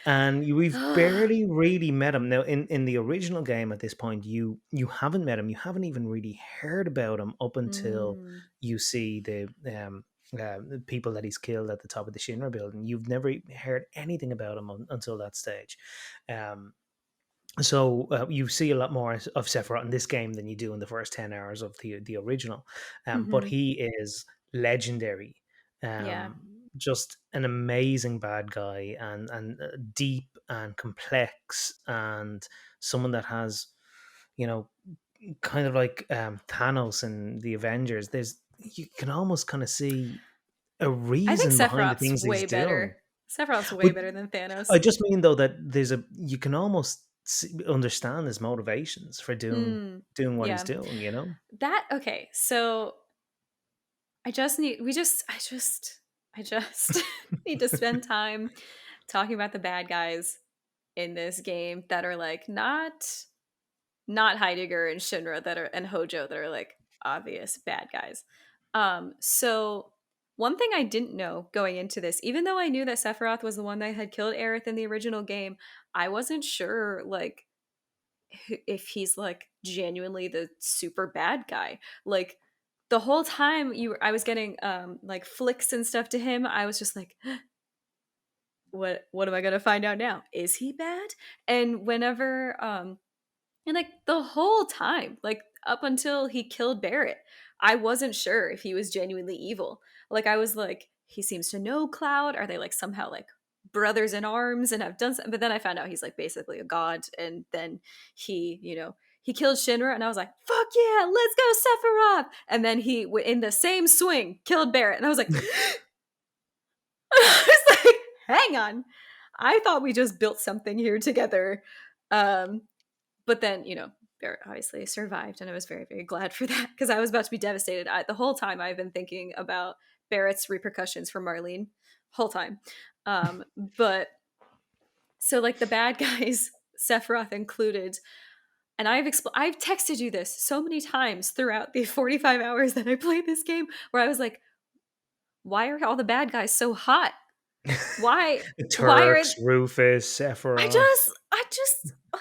Speaker 2: And we've barely really met him. Now, in the original game at this point, you haven't met him. You haven't even really heard about him up until
Speaker 1: Mm.
Speaker 2: you see the people that he's killed at the top of the Shinra building. You've never heard anything about him until that stage. Um, so you see a lot more of Sephiroth in this game than you do in the first 10 hours of the original. But
Speaker 1: Mm-hmm.
Speaker 2: he is legendary.
Speaker 1: Yeah.
Speaker 2: Just an amazing bad guy and deep and complex and someone that has, you know, kind of like Thanos and the Avengers. You can almost kind of see a
Speaker 1: I think
Speaker 2: reason behind the
Speaker 1: Sephiroth's
Speaker 2: things he's
Speaker 1: way
Speaker 2: doing.
Speaker 1: better. Sephiroth's way
Speaker 2: But
Speaker 1: better than Thanos.
Speaker 2: I just mean though that you can almost understand his motivations for doing
Speaker 1: Mm.
Speaker 2: doing what he's
Speaker 1: Yeah.
Speaker 2: doing.
Speaker 1: That okay, so I just need we just I just need to spend time talking about the bad guys in this game that are like not Heidegger and Shinra that are and Hojo that are like obvious bad guys. So one thing I didn't know going into this, even though I knew that Sephiroth was the one that had killed Aerith in the original game, I wasn't sure like if he's like genuinely the super bad guy. Like the whole time I was getting like flicks and stuff to him, I was just like what am I going to find out now? Is he bad? And whenever and like the whole time, like up until he killed Barrett, I wasn't sure if he was genuinely evil. Like I was like, he seems to know Cloud. Are they like somehow like brothers in arms and have done something? But then I found out he's like basically a god. And then he killed Shinra, and I was like, fuck yeah, let's go Sephiroth. And then in the same swing, killed Barrett. And I was like, I was like, hang on. I thought we just built something here together. Um, but then Barrett obviously survived, and I was very very glad for that because I was about to be devastated. The whole time I've been thinking about Barrett's repercussions for Marlene, whole time. But so like the bad guys, Sephiroth included, and I've texted you this so many times throughout the 45 hours that I played this game, where I was like, why are all the bad guys so hot? Why
Speaker 2: The
Speaker 1: why are
Speaker 2: Turks, Rufus,
Speaker 1: I
Speaker 2: Sephiroth.
Speaker 1: just I just ugh,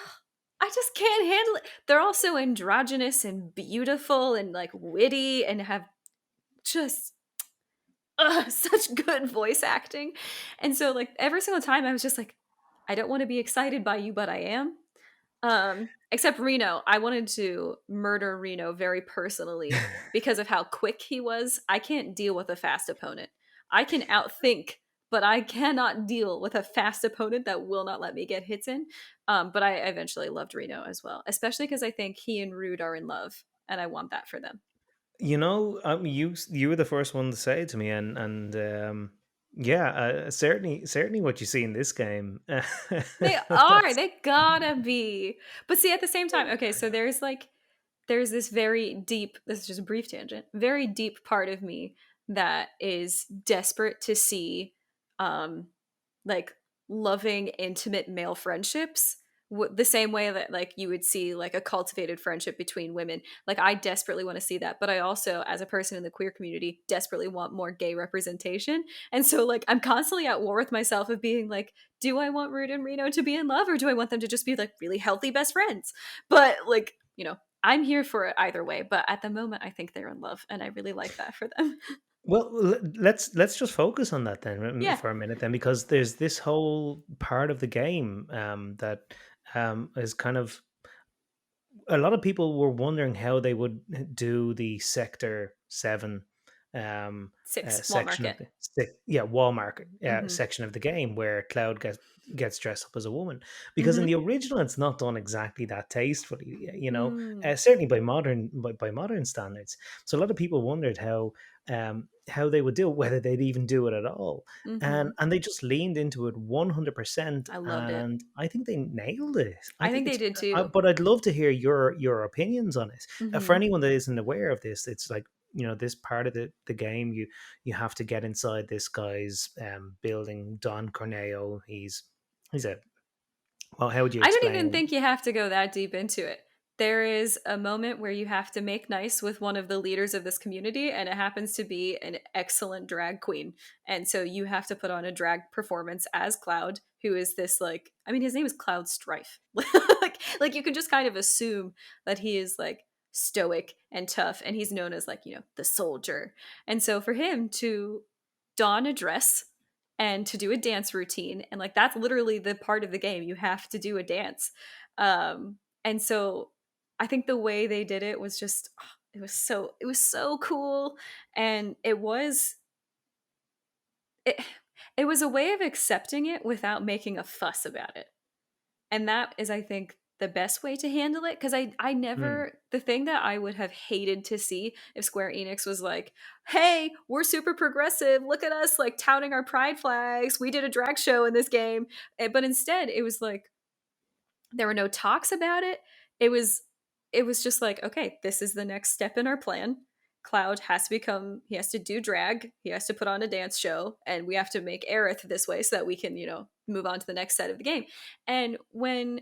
Speaker 1: I just can't handle it. They're also androgynous and beautiful and like witty and have just such good voice acting. And so like every single time I was just like, I don't want to be excited by you, but I am. Except Reno. I wanted to murder Reno very personally because of how quick he was. I can't deal with a fast opponent. I can outthink, but I cannot deal with a fast opponent that will not let me get hits in. But I eventually loved Reno as well, especially because I think he and Rude are in love, and I want that for them.
Speaker 2: You were the first one to say it to me, and yeah, certainly what you see in this game.
Speaker 1: They are. They gotta be. But see, at the same time, okay, so there's this very deep, this is just a brief tangent, very deep part of me that is desperate to see um like loving intimate male friendships the same way that like you would see like a cultivated friendship between women. Like I desperately want to see that, but I also, as a person in the queer community, desperately want more gay representation. And so like I'm constantly at war with myself of being like, do I want Rude and Reno to be in love, or do I want them to just be like really healthy best friends? But like, I'm here for it either way, but at the moment I think they're in love and I really like that for them.
Speaker 2: Well, let's just focus on that then
Speaker 1: Yeah.
Speaker 2: for a minute then, because there's this whole part of the game that is kind of, a lot of people were wondering how they would do the Sector 7 um,
Speaker 1: 6 Wall
Speaker 2: section of
Speaker 1: Market.
Speaker 2: the wall market
Speaker 1: Mhm.
Speaker 2: section of the game where Cloud gets dressed up as a woman, because in
Speaker 1: Mhm.
Speaker 2: the original it's not done exactly that tastefully,
Speaker 1: Mm.
Speaker 2: certainly by modern standards. So a lot of people wondered how they would do it, whether they'd even do it at all, and
Speaker 1: Mhm.
Speaker 2: they just leaned into it 100%,
Speaker 1: I loved it.
Speaker 2: and I think they nailed it. I
Speaker 1: I think
Speaker 2: think
Speaker 1: they
Speaker 2: it's
Speaker 1: did too.
Speaker 2: but I'd love to hear your opinions on it. For
Speaker 1: Mhm.
Speaker 2: anyone that isn't aware of this, it's like, this part of the game, you have to get inside this guy's building, Don Corneo. He's a, well, how would you
Speaker 1: I don't even
Speaker 2: explain?
Speaker 1: think you have to go that deep into it. There is a moment where you have to make nice with one of the leaders of this community, and it happens to be an excellent drag queen. And so you have to put on a drag performance as Cloud, who is this like, I mean, his name is Cloud Strife. like you can just kind of assume that he is like stoic and tough, and he's known as like, the soldier. And so for him to don a dress and to do a dance routine, and like that's literally the part of the game, you have to do a dance. And so I think the way they did it was just, it was so cool. And it, it was a way of accepting it without making a fuss about it. And that is, I think, the best way to handle it, because I
Speaker 2: Hmm.
Speaker 1: never, the thing that I would have hated to see if Square Enix was like, hey, we're super progressive, look at us like touting our pride flags, we did a drag show in this game. But instead it was like there were no talks about it. It was just like, okay, this is the next step in our plan. Cloud has to become, he has to do drag, he has to put on a dance show, and we have to make Aerith this way so that we can, move on to the next set of the game. And when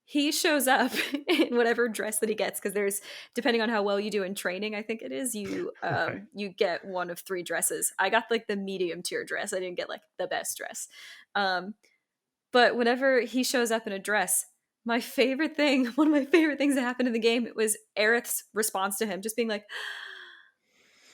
Speaker 1: he shows up in whatever dress that he gets, because there's, depending on how well you do in training, I think it is,
Speaker 2: Okay.
Speaker 1: you get one of three dresses. I got like the medium tier dress, I didn't get like the best dress. um but whenever he shows up in a dress, my favorite thing, one of my favorite things that happened in the game, it was Aerith's response to him, just being like,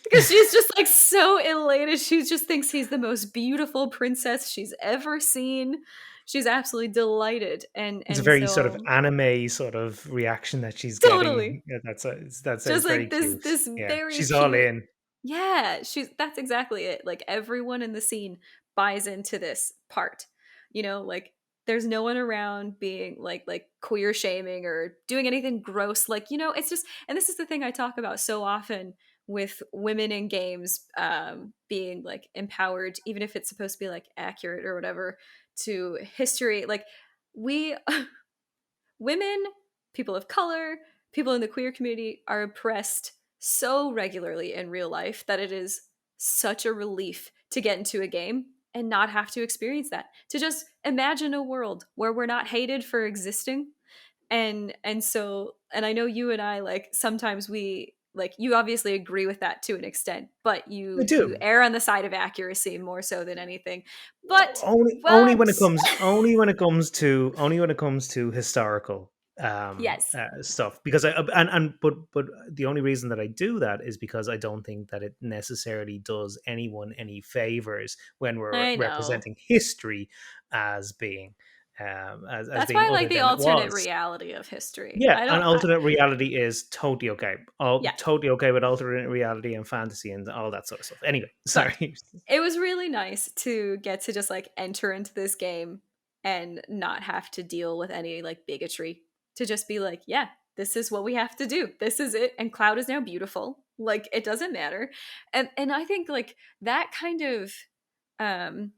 Speaker 1: because she's just like so elated. She just thinks he's the most beautiful princess she's ever seen. She's absolutely delighted, and
Speaker 2: It's a
Speaker 1: and
Speaker 2: very sort of
Speaker 1: so
Speaker 2: anime sort of reaction that she's
Speaker 1: totally,
Speaker 2: getting. Yeah, that sounds
Speaker 1: just
Speaker 2: very
Speaker 1: like this
Speaker 2: cute.
Speaker 1: this
Speaker 2: Yeah,
Speaker 1: very
Speaker 2: she's all
Speaker 1: cute.
Speaker 2: in.
Speaker 1: Yeah, that's exactly it. Like everyone in the scene buys into this part. Like there's no one around being like queer shaming or doing anything gross. Like, it's just, and this is the thing I talk about so often with women in games, being like empowered, even if it's supposed to be like accurate or whatever, to history. Like we women, people of color, people in the queer community are oppressed so regularly in real life that it is such a relief to get into a game and not have to experience that. To just imagine a world where we're not hated for existing. And I know you and I, like, sometimes we, like, you obviously agree with that to an extent, but
Speaker 2: I
Speaker 1: you
Speaker 2: do.
Speaker 1: err on the side of accuracy more so than anything. But
Speaker 2: Only when
Speaker 1: but
Speaker 2: it comes only when it comes to historical
Speaker 1: yes,
Speaker 2: stuff, because and but the only reason that I do that is because I don't think that it necessarily does anyone any favors when we're
Speaker 1: I know.
Speaker 2: representing history as being as
Speaker 1: That's why
Speaker 2: being
Speaker 1: I like
Speaker 2: other
Speaker 1: the
Speaker 2: than it
Speaker 1: alternate
Speaker 2: was.
Speaker 1: reality of history.
Speaker 2: Yeah,
Speaker 1: I
Speaker 2: an
Speaker 1: don't.
Speaker 2: alternate reality is totally okay. All
Speaker 1: Yeah,
Speaker 2: totally okay with alternate reality and fantasy and all that sort of stuff. Anyway,
Speaker 1: but
Speaker 2: sorry.
Speaker 1: it was really nice to get to just like enter into this game and not have to deal with any like bigotry. To just be like, yeah, this is what we have to do. This is it. And Cloud is now beautiful. Like it doesn't matter. And I think like that kind of um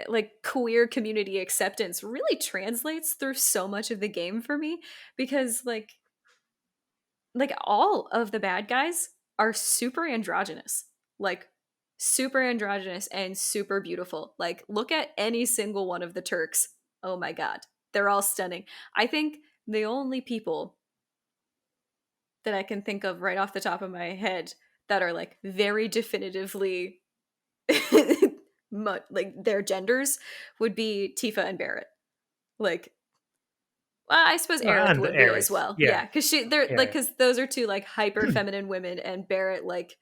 Speaker 1: like queer community acceptance really translates through so much of the game for me, because like all of the bad guys are super androgynous. Like super androgynous and super beautiful. Like look at any single one of the Turks. Oh my god. They're all stunning. I think the only people that I can think of right off the top of my head that are like very definitively like their genders would be Tifa and Barrett. Like, well, I suppose Aerith
Speaker 2: And
Speaker 1: would be as
Speaker 2: Aerith,
Speaker 1: well.
Speaker 2: yeah,
Speaker 1: Yeah, because they're like,
Speaker 2: yeah,
Speaker 1: because those are two like hyper feminine women, and Barrett like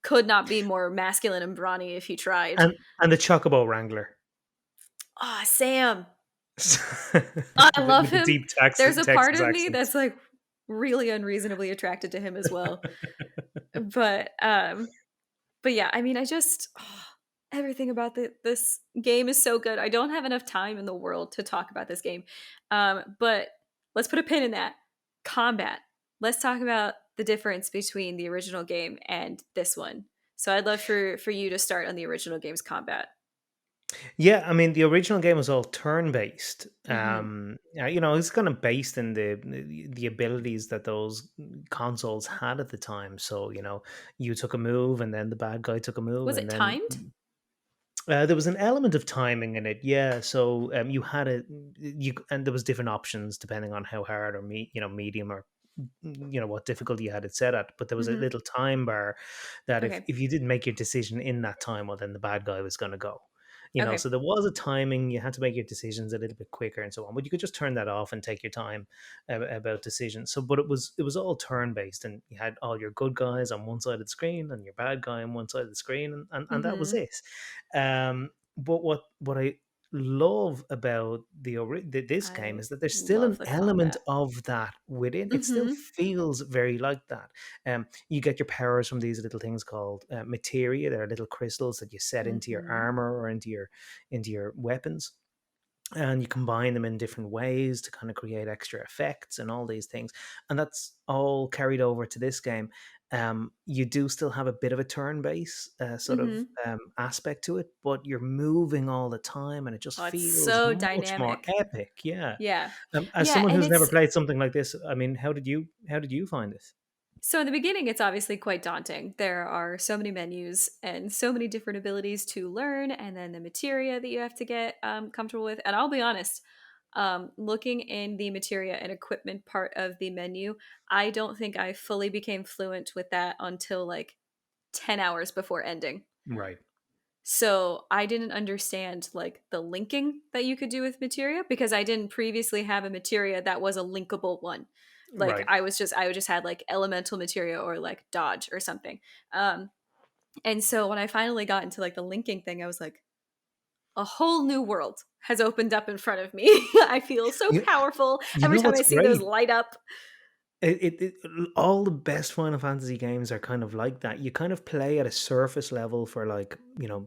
Speaker 1: could not be more masculine and brawny if he tried.
Speaker 2: and the Chocobo Wrangler.
Speaker 1: Ah, oh, Sam. I love
Speaker 2: With the
Speaker 1: him.
Speaker 2: deep
Speaker 1: There's a part
Speaker 2: Texas
Speaker 1: of me
Speaker 2: accent.
Speaker 1: that's like really unreasonably attracted to him as well. But yeah, I mean, I just everything about this game is so good. I don't have enough time in the world to talk about this game, but let's put a pin in that. Combat. Let's talk about the difference between the original game and this one. So I'd love for you to start on the original game's combat.
Speaker 2: Yeah, I mean, the original game was all turn-based.
Speaker 1: Mm-hmm.
Speaker 2: It's kind of based in the abilities that those consoles had at the time. So, you took a move, and then the bad guy took a move,
Speaker 1: Was
Speaker 2: and
Speaker 1: it
Speaker 2: then
Speaker 1: timed?
Speaker 2: there was an element of timing in it. Yeah, so you had and there was different options depending on how hard or medium or what difficulty you had it set at. But there was a
Speaker 1: Mm-hmm.
Speaker 2: little time bar that if
Speaker 1: Okay.
Speaker 2: if you didn't make your decision in that time, well, then the bad guy was going to go.
Speaker 1: Okay.
Speaker 2: So there was a timing. You had to make your decisions a little bit quicker and so on. But you could just turn that off and take your time about decisions. So, but it was all turn based, and you had all your good guys on one side of the screen and your bad guy on one side of the screen, and that was
Speaker 1: Mm-hmm.
Speaker 2: it. But what I love about this game
Speaker 1: I
Speaker 2: is that there's still
Speaker 1: love
Speaker 2: an
Speaker 1: the
Speaker 2: element
Speaker 1: combat.
Speaker 2: of that within. It still
Speaker 1: Mm-hmm.
Speaker 2: feels very like that. You get your powers from these little things called materia. They're little crystals that you set into your
Speaker 1: Mm-hmm.
Speaker 2: armor or into your weapons, and you combine them in different ways to kind of create extra effects and all these things, and that's all carried over to this game. You do still have a bit of a turn base sort of
Speaker 1: Mm-hmm.
Speaker 2: aspect to it, but you're moving all the time, and it just
Speaker 1: Oh, it's
Speaker 2: feels
Speaker 1: so
Speaker 2: much more
Speaker 1: dynamic.
Speaker 2: epic. Yeah.
Speaker 1: Yeah.
Speaker 2: As
Speaker 1: Yeah,
Speaker 2: someone
Speaker 1: and
Speaker 2: who's never
Speaker 1: it's
Speaker 2: played something like this, I mean, how did you find it?
Speaker 1: so in the beginning it's obviously quite daunting. There are so many menus and so many different abilities to learn, and then the materia that you have to get comfortable with. And I'll be honest, looking in the materia and equipment part of the menu, I don't think I fully became fluent with that until like 10 hours before ending.
Speaker 2: Right.
Speaker 1: So I didn't understand like the linking that you could do with materia because I didn't previously have a materia that was a linkable one. Like
Speaker 2: Right.
Speaker 1: I would just had like elemental materia or like dodge or something. Um, and so when I finally got into like the linking thing, I was like, a whole new world has opened up in front of me. I feel so
Speaker 2: you,
Speaker 1: powerful
Speaker 2: you
Speaker 1: every
Speaker 2: know
Speaker 1: time I
Speaker 2: what's
Speaker 1: see those
Speaker 2: great?
Speaker 1: light up.
Speaker 2: All the best Final Fantasy games are kind of like that. You kind of play at a surface level for like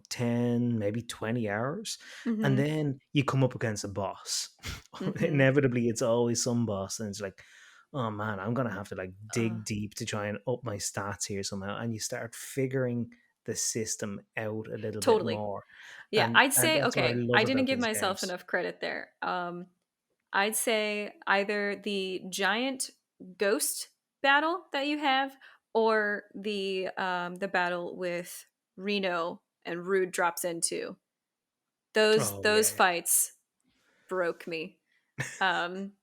Speaker 2: 10, maybe 20 hours, and
Speaker 1: Mm-hmm.
Speaker 2: then you come up against a boss.
Speaker 1: Mm-hmm.
Speaker 2: Inevitably, it's always some boss, and it's like, oh man, I'm gonna have to like
Speaker 1: Uh,
Speaker 2: dig deep to try and up my stats here somehow. And you start figuring the system out a little bit
Speaker 1: totally.
Speaker 2: more,
Speaker 1: Yeah,
Speaker 2: and
Speaker 1: I'd
Speaker 2: and
Speaker 1: say
Speaker 2: that's what I
Speaker 1: okay.
Speaker 2: love
Speaker 1: I didn't
Speaker 2: about
Speaker 1: give
Speaker 2: these
Speaker 1: myself
Speaker 2: games.
Speaker 1: enough credit there. I'd say either the giant ghost battle that you have, or the battle with Reno and Rude drops into. Those
Speaker 2: Oh
Speaker 1: those
Speaker 2: yeah,
Speaker 1: fights broke me. Um,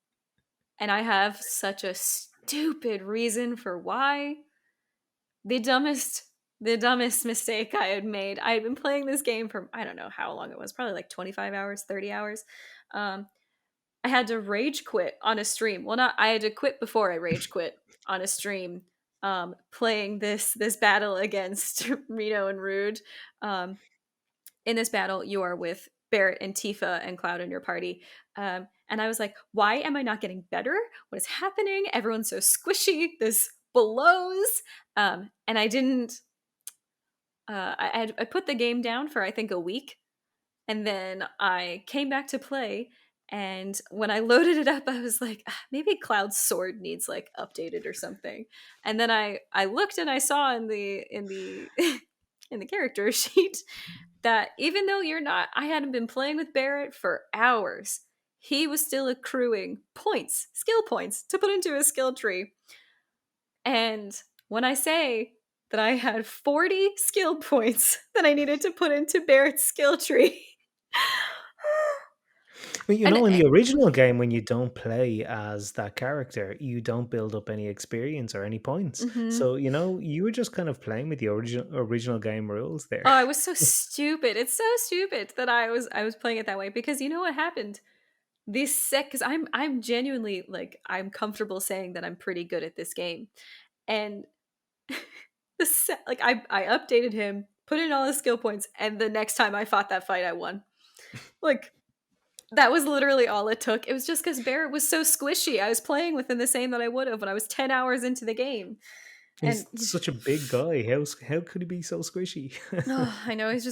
Speaker 1: and I have such a stupid reason for why. The dumbest mistake I had made. I had been playing this game for I don't know how long it was, probably like 25 hours, 30 hours. Um, I had to rage quit on a stream. Well, not I had to quit before I rage quit on a stream. Playing this battle against Reno and Rude. Um, in this battle, you are with Barrett and Tifa and Cloud in your party. And I was like, why am I not getting better? What is happening? Everyone's so squishy. This blows. And I didn't. I put the game down for I think a week, and then I came back to play. And when I loaded it up, I was like, maybe Cloud's sword needs like updated or something. And then I looked and I saw in the in the character sheet that even though I hadn't been playing with Barrett for hours, he was still accruing points, skill points, to put into his skill tree. And when I say that I had 40 skill points that I needed to put into Barrett's skill tree,
Speaker 2: But
Speaker 1: And
Speaker 2: in the original game, when you don't play as that character, you don't build up any experience or any points.
Speaker 1: mhm.
Speaker 2: So, you were just kind of playing with the original game rules there.
Speaker 1: Oh, I was so stupid. It's so stupid that I was playing it that way because you know what happened? These sick because I'm genuinely like I'm comfortable saying that I'm pretty good at this game. And like I updated him, put in all his skill points, and the next time I fought that fight, I won. Like that was literally all it took. It was just because Barrett was so squishy. I was playing with him the same that I would have when I was 10 hours into the game, and
Speaker 2: He's such a big guy. How could he be so squishy?
Speaker 1: oh, I know he's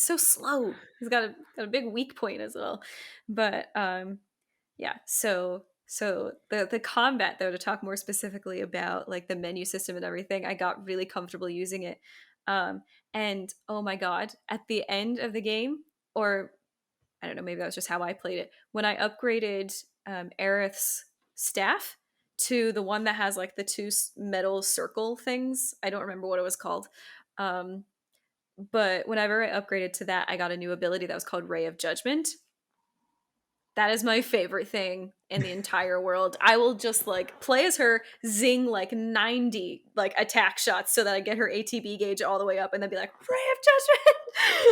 Speaker 1: so slow. He's got a big weak point as well. But yeah, so the combat though, to talk more specifically about like the menu system and everything, I got really comfortable using it. Um and oh my god, at the end of the game, or I don't know, maybe that was just how I played it. When I upgraded Aerith's staff to the one that has like the two metal circle things, I don't remember what it was called. Um, but whenever I upgraded to that, I got a new ability that was called Ray of Judgment. That is my favorite thing in the entire world. I will just like play as her, zing like 90 like attack shots so that I get her ATB gauge all the way up and then be like, Ray of Judgment.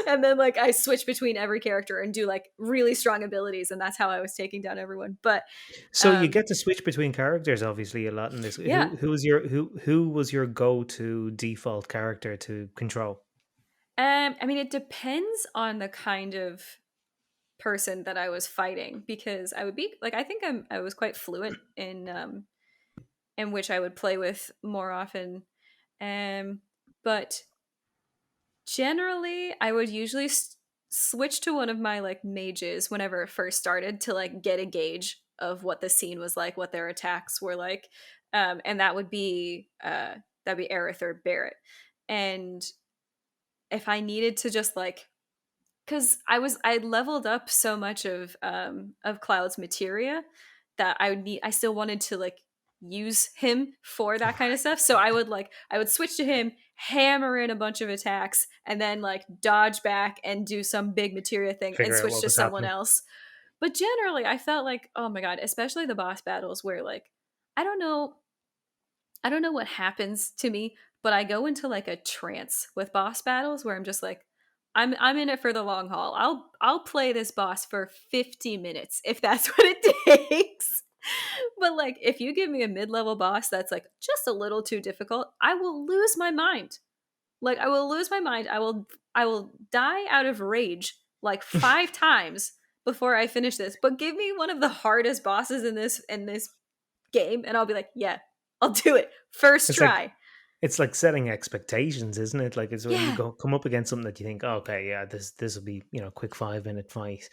Speaker 1: And then like I switch between every character and do like really strong abilities. And that's how I was taking down everyone. But
Speaker 2: So you
Speaker 1: um
Speaker 2: get to switch between characters obviously a lot in this.
Speaker 1: yeah.
Speaker 2: Who was your go-to default character to control?
Speaker 1: I mean it depends on the kind of person that I was fighting because I would be like I was quite fluent in which I would play with more often. But generally, I would usually switch to one of my like mages whenever it first started to like get a gauge of what the scene was like, what their attacks were like, and that'd be Aerith or Barrett. And if I needed to just like because I leveled up so much of Cloud's materia that I still wanted to like use him for that kind of stuff. So I would switch to him, hammer in a bunch of attacks, and then like dodge back and do some big materia thing and
Speaker 2: Figure out
Speaker 1: switch
Speaker 2: what
Speaker 1: to
Speaker 2: was
Speaker 1: someone
Speaker 2: happening.
Speaker 1: else. But generally I felt like, oh my god, especially the boss battles where like I don't know I don't know what happens to me, but I go into like a trance with boss battles where I'm just like, I'm in it for the long haul. I'll play this boss for 50 minutes if that's what it takes. But like if you give me a mid-level boss that's like just a little too difficult, I will lose my mind. Like I will lose my mind. I will die out of rage like 5 times before I finish this. But give me one of the hardest bosses in this game and I'll be like, yeah, I'll do it. First
Speaker 2: It's like
Speaker 1: try.
Speaker 2: it's like setting expectations, isn't it? Like it's when you
Speaker 1: Yeah.
Speaker 2: go come up against something that you think, "Oh, okay, yeah, this will be quick 5 minute fight.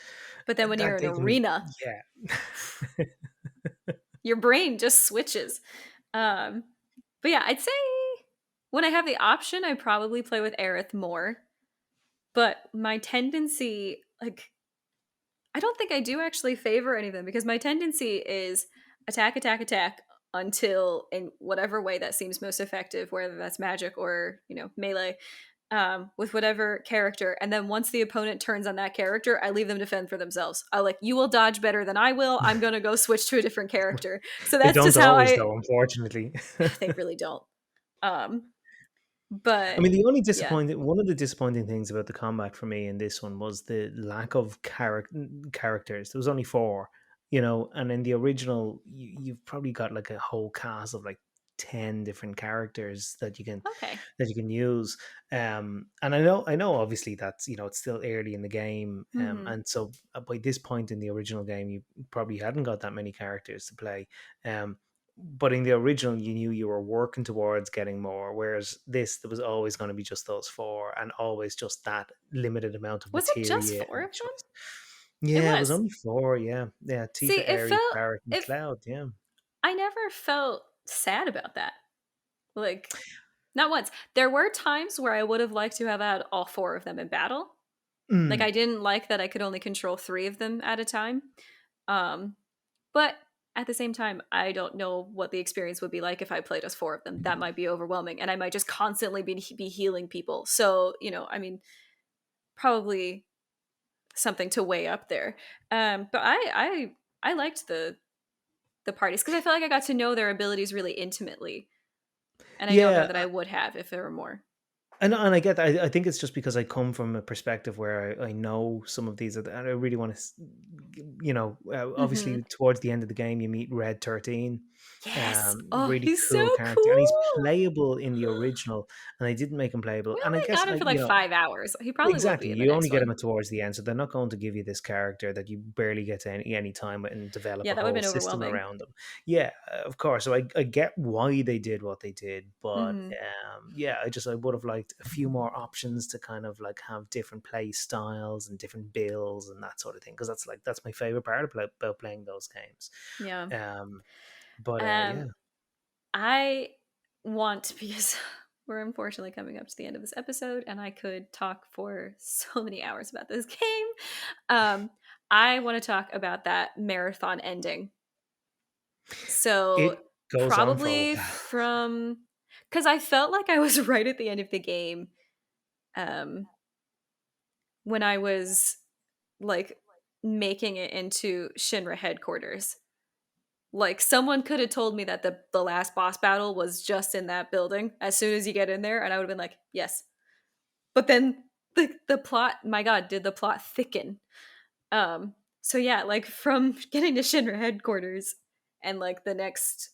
Speaker 1: But then when you're
Speaker 2: That
Speaker 1: in
Speaker 2: they can,
Speaker 1: arena,
Speaker 2: yeah.
Speaker 1: your brain just switches. Um, but yeah, I'd say when I have the option, I probably play with Aerith more. But my tendency, like, I don't think I do actually favor any of them because my tendency is attack, attack, attack until in whatever way that seems most effective, whether that's magic or, melee, with whatever character. And then once the opponent turns on that character, I leave them to fend for themselves. I like, you will dodge better than I will. I'm going to go switch to a different character. So
Speaker 2: They
Speaker 1: that's
Speaker 2: don't
Speaker 1: just how
Speaker 2: always
Speaker 1: I,
Speaker 2: though, unfortunately.
Speaker 1: they really don't. Um,
Speaker 2: I
Speaker 1: but
Speaker 2: mean,
Speaker 1: yeah.
Speaker 2: one of the disappointing things about the combat for me in this one was the lack of characters. There was only four, and in the original, you've probably got like a whole cast of like 10 different characters
Speaker 1: Okay.
Speaker 2: that you can use. And I know, obviously that's it's still early in the game,
Speaker 1: Hmm.
Speaker 2: and so by this point in the original game, you probably hadn't got that many characters to play. But in the original, you knew you were working towards getting more, whereas this, there was always going to be just those four, and always just that limited amount of
Speaker 1: Was it just
Speaker 2: materia
Speaker 1: four
Speaker 2: and
Speaker 1: of them?
Speaker 2: choice.
Speaker 1: It
Speaker 2: Yeah, it was
Speaker 1: was.
Speaker 2: only four. Yeah, yeah.
Speaker 1: See,
Speaker 2: Tifa, Aries, Barrett, and
Speaker 1: if
Speaker 2: Cloud. Yeah.
Speaker 1: I never felt sad about that. Like, not once. There were times where I would have liked to have had all four of them in battle. Like,
Speaker 2: Mm.
Speaker 1: I didn't like that I could only control three of them at a time. Um, but at the same time, I don't know what the experience would be like if I played as four of them. That might be overwhelming, and I might just constantly be healing people. So, I mean, probably something to weigh up there. But I liked the parties because I felt like I got to know their abilities really intimately, and I don't know
Speaker 2: Yeah,
Speaker 1: that I would have if there were more.
Speaker 2: and I get that. I think it's just because I come from a perspective where I know some of these, and I really want to,
Speaker 1: Hmm.
Speaker 2: obviously towards the end of the game, you meet Red 13,
Speaker 1: Yes. Oh,
Speaker 2: really
Speaker 1: he's so
Speaker 2: cool character, and he's
Speaker 1: cool.
Speaker 2: playable in the original, and they didn't make him playable.
Speaker 1: We
Speaker 2: And I
Speaker 1: only
Speaker 2: guess,
Speaker 1: got him
Speaker 2: like,
Speaker 1: for like 5 hours. He probably will
Speaker 2: exactly.
Speaker 1: be in the
Speaker 2: You only
Speaker 1: next
Speaker 2: get him
Speaker 1: one.
Speaker 2: towards the end, so they're not going to give you this character that you barely get to any time with and develop
Speaker 1: Yeah,
Speaker 2: a
Speaker 1: that would have
Speaker 2: whole
Speaker 1: been
Speaker 2: system
Speaker 1: overwhelming.
Speaker 2: around them. Yeah, of course. So I get why they did what they did, but
Speaker 1: Hmm.
Speaker 2: yeah, I would have liked a few more options to kind of like have different play styles and different builds and that sort of thing, because that's my favorite part about playing those games.
Speaker 1: Yeah.
Speaker 2: Um, but yeah,
Speaker 1: Um, I want because we're unfortunately coming up to the end of this episode, and I could talk for so many hours about this game. Um, I want to talk about that marathon ending. So
Speaker 2: it goes on for a
Speaker 1: probably
Speaker 2: while.
Speaker 1: from because I felt like I was right at the end of the game um, when I was like making it into Shinra headquarters. Like someone could have told me that the last boss battle was just in that building as soon as you get in there, and I would have been like, yes. But then the plot, my god, did the plot thicken? So yeah, like from getting to Shinra headquarters and like the next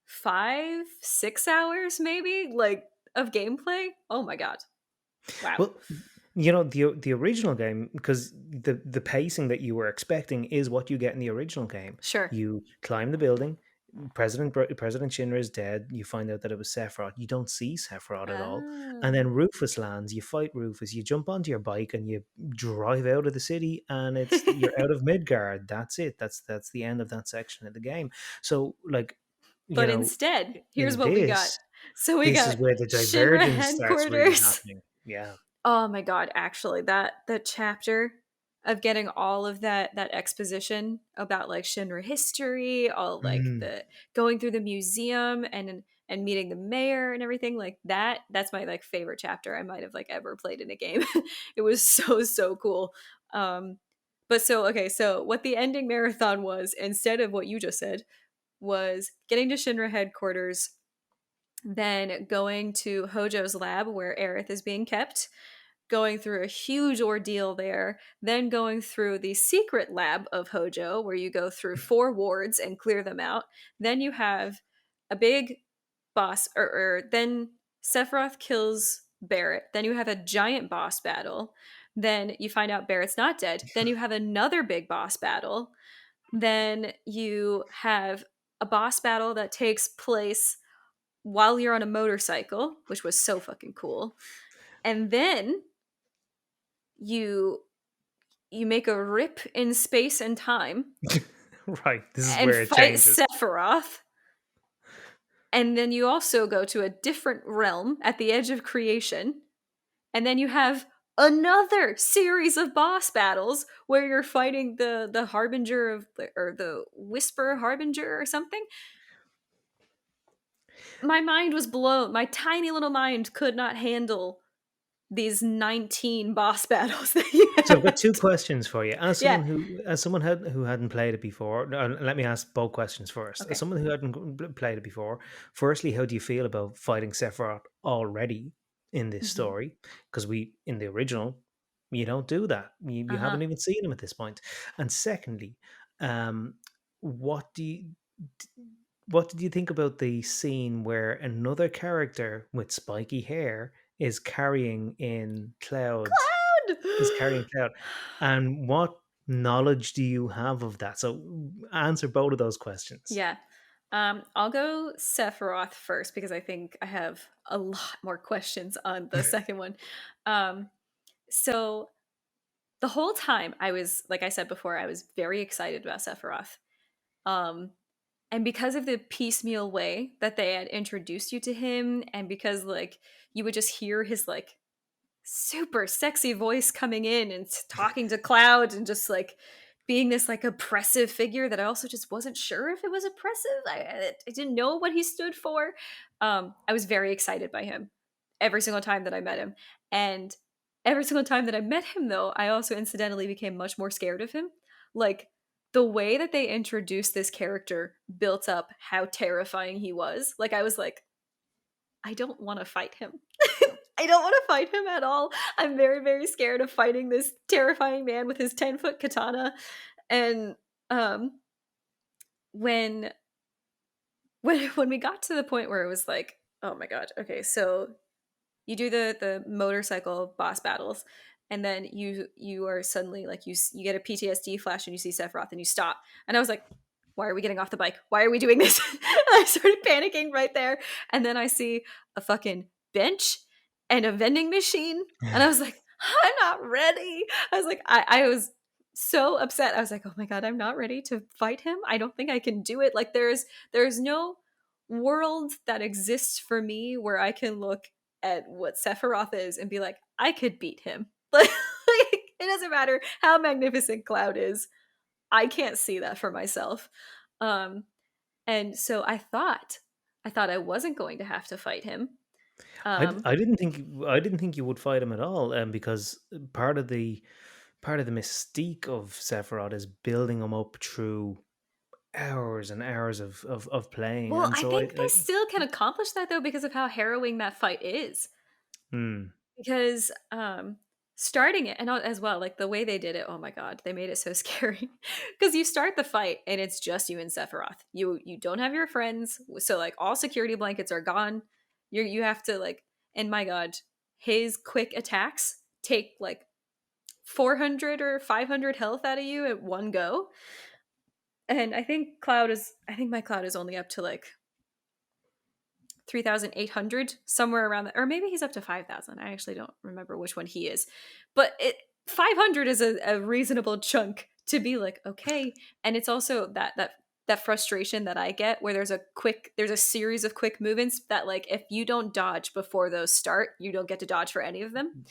Speaker 1: 5, 6 hours maybe, like of gameplay. Oh my god. Wow.
Speaker 2: Well, the original game, because the pacing that you were expecting is what you get in the original game.
Speaker 1: Sure.
Speaker 2: You climb the building. President Shinra is dead. You find out that it was Sephiroth. You don't see Sephiroth at all, and
Speaker 1: Oh.
Speaker 2: then Rufus lands. You fight Rufus. You jump onto your bike and you drive out of the city, and you're out of Midgard. That's it. That's the end of that section of the game. So, like,
Speaker 1: But instead, here's
Speaker 2: in
Speaker 1: what we got.
Speaker 2: this,
Speaker 1: So we
Speaker 2: this
Speaker 1: got
Speaker 2: is where the
Speaker 1: Shinra
Speaker 2: divergence starts really
Speaker 1: headquarters.
Speaker 2: happening. Yeah.
Speaker 1: Oh my god, actually that the chapter of getting all of that exposition about like Shinra history, all like
Speaker 2: Mm.
Speaker 1: the going through the museum and meeting the mayor and everything like that's my like favorite chapter I might have like ever played in a game. It was so cool. Um but so okay, so what the ending marathon was instead of what you just said was getting to Shinra headquarters, then going to Hojo's lab where Aerith is being kept, going through a huge ordeal there, then going through the secret lab of Hojo, where you go through 4 wards and clear them out. Then you have a big boss, or then Sephiroth kills Barrett. Then you have a giant boss battle. Then you find out Barrett's not dead. Then you have another big boss battle. Then you have a boss battle that takes place while you're on a motorcycle, which was so fucking cool. And then you you make a rip in space and time
Speaker 2: Right. This is
Speaker 1: and
Speaker 2: where it
Speaker 1: fight
Speaker 2: changes.
Speaker 1: Sephiroth. And then you also go to a different realm at the edge of creation. And then you have another series of boss battles where you're fighting the harbinger of or the whisper harbinger or something. My mind was blown. My tiny little mind could not handle these 19 boss battles that you
Speaker 2: So I've got
Speaker 1: had.
Speaker 2: two questions for you.
Speaker 1: Yeah.
Speaker 2: As someone who hadn't played it before, let me ask both questions first. As
Speaker 1: Okay.
Speaker 2: someone who hadn't played it before, firstly, how do you feel about fighting Sephiroth already in this
Speaker 1: Hmm.
Speaker 2: story? Because in the original, you don't do that. You
Speaker 1: Uh-huh.
Speaker 2: haven't even seen him at this point. And secondly, um, what do you what did you think about the scene where another character with spiky hair
Speaker 1: Cloud.
Speaker 2: is carrying Cloud? And what knowledge do you have of that? So answer both of those questions.
Speaker 1: Yeah. I'll go Sephiroth first because I think I have a lot more questions on the second one. Um, so the whole time I was, like I said before, I was very excited about Sephiroth. Um, and because of the piecemeal way that they had introduced you to him, and because like you would just hear his like super sexy voice coming in and talking to Cloud and just like being this like oppressive figure that I also just wasn't sure if it was oppressive. I didn't know what he stood for. I was very excited by him every single time that I met him. And every single time that I met him, though, I also incidentally became much more scared of him. Like, the way that they introduced this character built up how terrifying he was. Like, I was like, I don't want to fight him. I don't want to fight him at all. I'm very, very scared of fighting this terrifying man with his 10-foot katana. And um, when when we got to the point where it was like, oh my god, okay, so you do the motorcycle boss battles, and then you are suddenly like you get a PTSD flash and you see Sephiroth and you stop, and I was like, why are we getting off the bike? Why are we doing this? And I started panicking right there, and then I see a fucking bench and a vending machine, and I was like, I'm not ready. I was like, I was so upset. I was like, oh my god, I'm not ready to fight him. I don't think I can do it. Like there's no world that exists for me where I can look at what Sephiroth is and be like, I could beat him. Like, it doesn't matter how magnificent Cloud is. I can't see that for myself. Um, and so I thought I wasn't going to have to fight him. Um,
Speaker 2: I didn't think you would fight him at all, because part of the mystique of Sephiroth is building him up through hours and hours of playing,
Speaker 1: well,
Speaker 2: and
Speaker 1: I
Speaker 2: so
Speaker 1: think they still can accomplish that though because of how harrowing that fight is.
Speaker 2: hmm.
Speaker 1: Because starting it and as well, like the way they did it, oh my god, they made it so scary. Because you start the fight and it's just you and Sephiroth. You don't have your friends, so like all security blankets are gone. You have to like, and my god, his quick attacks take like 400 or 500 health out of you at one go. And I think my Cloud is only up to like 3,800, somewhere around that, or maybe he's up to 5,000. I actually don't remember which one he is, but 500 is a reasonable chunk to be like, okay. And it's also that frustration that I get where there's a series of quick movements that, like, if you don't dodge before those start, you don't get to dodge for any of them,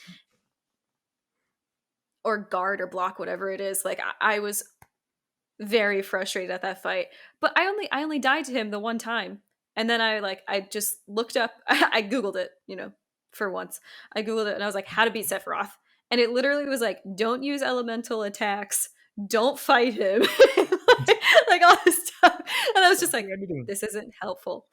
Speaker 1: or guard or block, whatever it is. Like, I was very frustrated at that fight. But I only died to him the one time. And then I just looked up I googled it, for once. I googled it and I was like, how to beat Sephiroth. And it literally was like, don't use elemental attacks, don't fight him. Like all this stuff. And I was just like,
Speaker 2: Everything.
Speaker 1: this isn't helpful.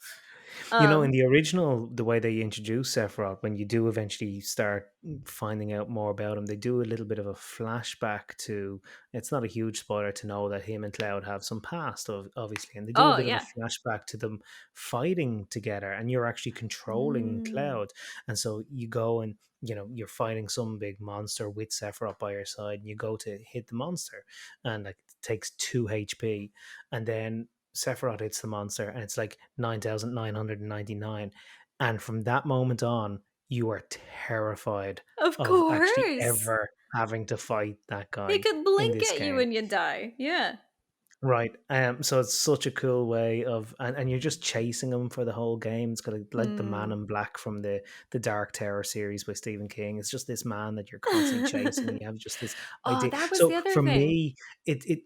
Speaker 2: In
Speaker 1: Um
Speaker 2: the original, the way they introduce Sephiroth, when you do eventually start finding out more about him, they do a little bit of a flashback to. It's not a huge spoiler to know that him and Cloud have some past, obviously, and they do a
Speaker 1: oh
Speaker 2: bit of
Speaker 1: yeah.
Speaker 2: a flashback to them fighting together, and you're actually controlling
Speaker 1: Mm.
Speaker 2: Cloud, and so you go and you're fighting some big monster with Sephiroth by your side, and you go to hit the monster, and like it takes 2 HP, and then Sephiroth hits the monster and it's like 9,999. And from that moment on, you are terrified
Speaker 1: Of
Speaker 2: of actually
Speaker 1: course.
Speaker 2: ever having to fight that
Speaker 1: He
Speaker 2: guy
Speaker 1: could
Speaker 2: in
Speaker 1: blink
Speaker 2: this
Speaker 1: at you
Speaker 2: game.
Speaker 1: and you die. Yeah.
Speaker 2: Right. So it's such a cool way of, and you're just chasing him for the whole game. It's got like the Man
Speaker 1: Hmm.
Speaker 2: in Black from the Dark Terror series by Stephen King. It's just this man that you're constantly chasing, and you have just this
Speaker 1: Oh,
Speaker 2: idea.
Speaker 1: that was
Speaker 2: So
Speaker 1: the other
Speaker 2: for
Speaker 1: thing.
Speaker 2: me, it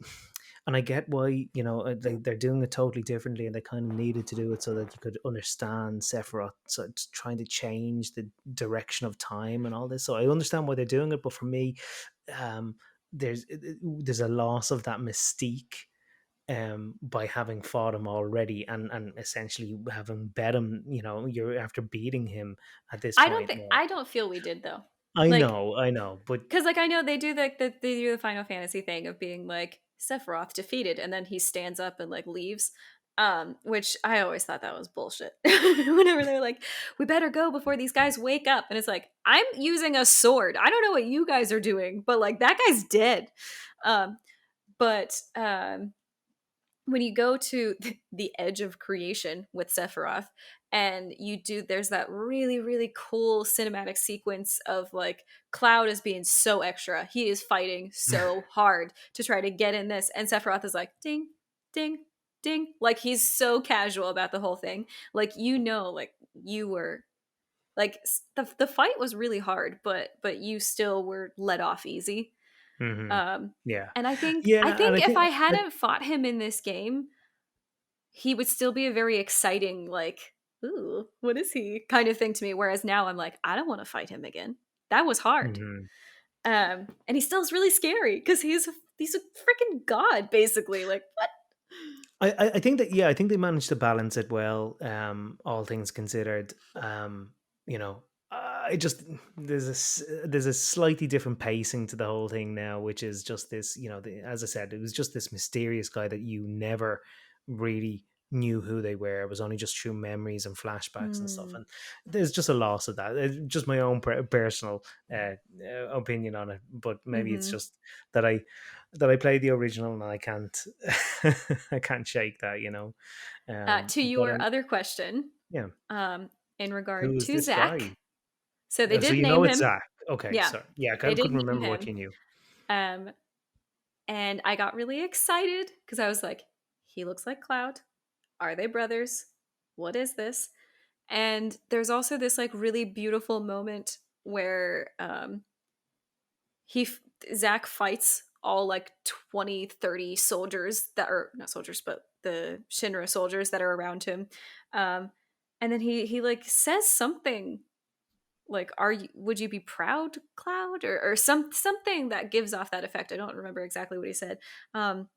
Speaker 2: and I get why they're doing it totally differently, and they kind of needed to do it so that you could understand Sephiroth. So it's trying to change the direction of time and all this. So I understand why they're doing it, but for me, um, there's a loss of that mystique by having fought him already and essentially having bet him, you're after beating him at this point now.
Speaker 1: I don't feel we did though. Like,
Speaker 2: I know, but
Speaker 1: because like I know they do they do the Final Fantasy thing of being like Sephiroth defeated and then he stands up and like leaves. Which I always thought that was bullshit. Whenever they're like, we better go before these guys wake up. And it's like, I'm using a sword. I don't know what you guys are doing, but like that guy's dead. Um, but when you go to the edge of creation with Sephiroth and you do there's that really really cool cinematic sequence of like Cloud is being so extra. He is fighting so hard to try to get in this and Sephiroth is like ding ding ding, like he's so casual about the whole thing. Like like you were like the fight was really hard, but you still were let off easy.
Speaker 2: hmm
Speaker 1: um
Speaker 2: yeah,
Speaker 1: and I
Speaker 2: yeah, and
Speaker 1: think
Speaker 2: I
Speaker 1: if
Speaker 2: think
Speaker 1: I hadn't fought him in this game, he would still be a very exciting, like, ooh, what is he kind of thing to me. Whereas now I'm like, I don't want to fight him again. That was hard.
Speaker 2: Mhm.
Speaker 1: And he still is really scary because he's a freaking god, basically. Like what?
Speaker 2: I think that, yeah, I think they managed to balance it well, all things considered. You know, I just there's a slightly different pacing to the whole thing now, which is just this, as I said, it was just this mysterious guy that you never really knew who they were. It was only just through memories and flashbacks and stuff,
Speaker 1: Hmm.
Speaker 2: and there's just a loss of that. It's just my own personal opinion on it, but maybe it's
Speaker 1: Mm-hmm.
Speaker 2: just that I played the original and I can't I can't shake that,
Speaker 1: To
Speaker 2: But
Speaker 1: your other question,
Speaker 2: yeah,
Speaker 1: um, in
Speaker 2: who
Speaker 1: regard
Speaker 2: is
Speaker 1: to
Speaker 2: this guy?
Speaker 1: Zach, so they
Speaker 2: So
Speaker 1: did name
Speaker 2: it's
Speaker 1: him.
Speaker 2: Zach. Okay,
Speaker 1: Yeah,
Speaker 2: sorry. Yeah, I
Speaker 1: they did
Speaker 2: couldn't
Speaker 1: name
Speaker 2: remember what
Speaker 1: him.
Speaker 2: you knew.
Speaker 1: Um, and I got really excited because I was like, he looks like Cloud. Are they brothers? What is this? And there's also this like really beautiful moment where he Zach fights all like 20, 30 soldiers that are not soldiers but the Shinra soldiers that are around him. Um and then he like says something like, are you, would you be proud, Cloud, or something that gives off that effect. I don't remember exactly what he said. Um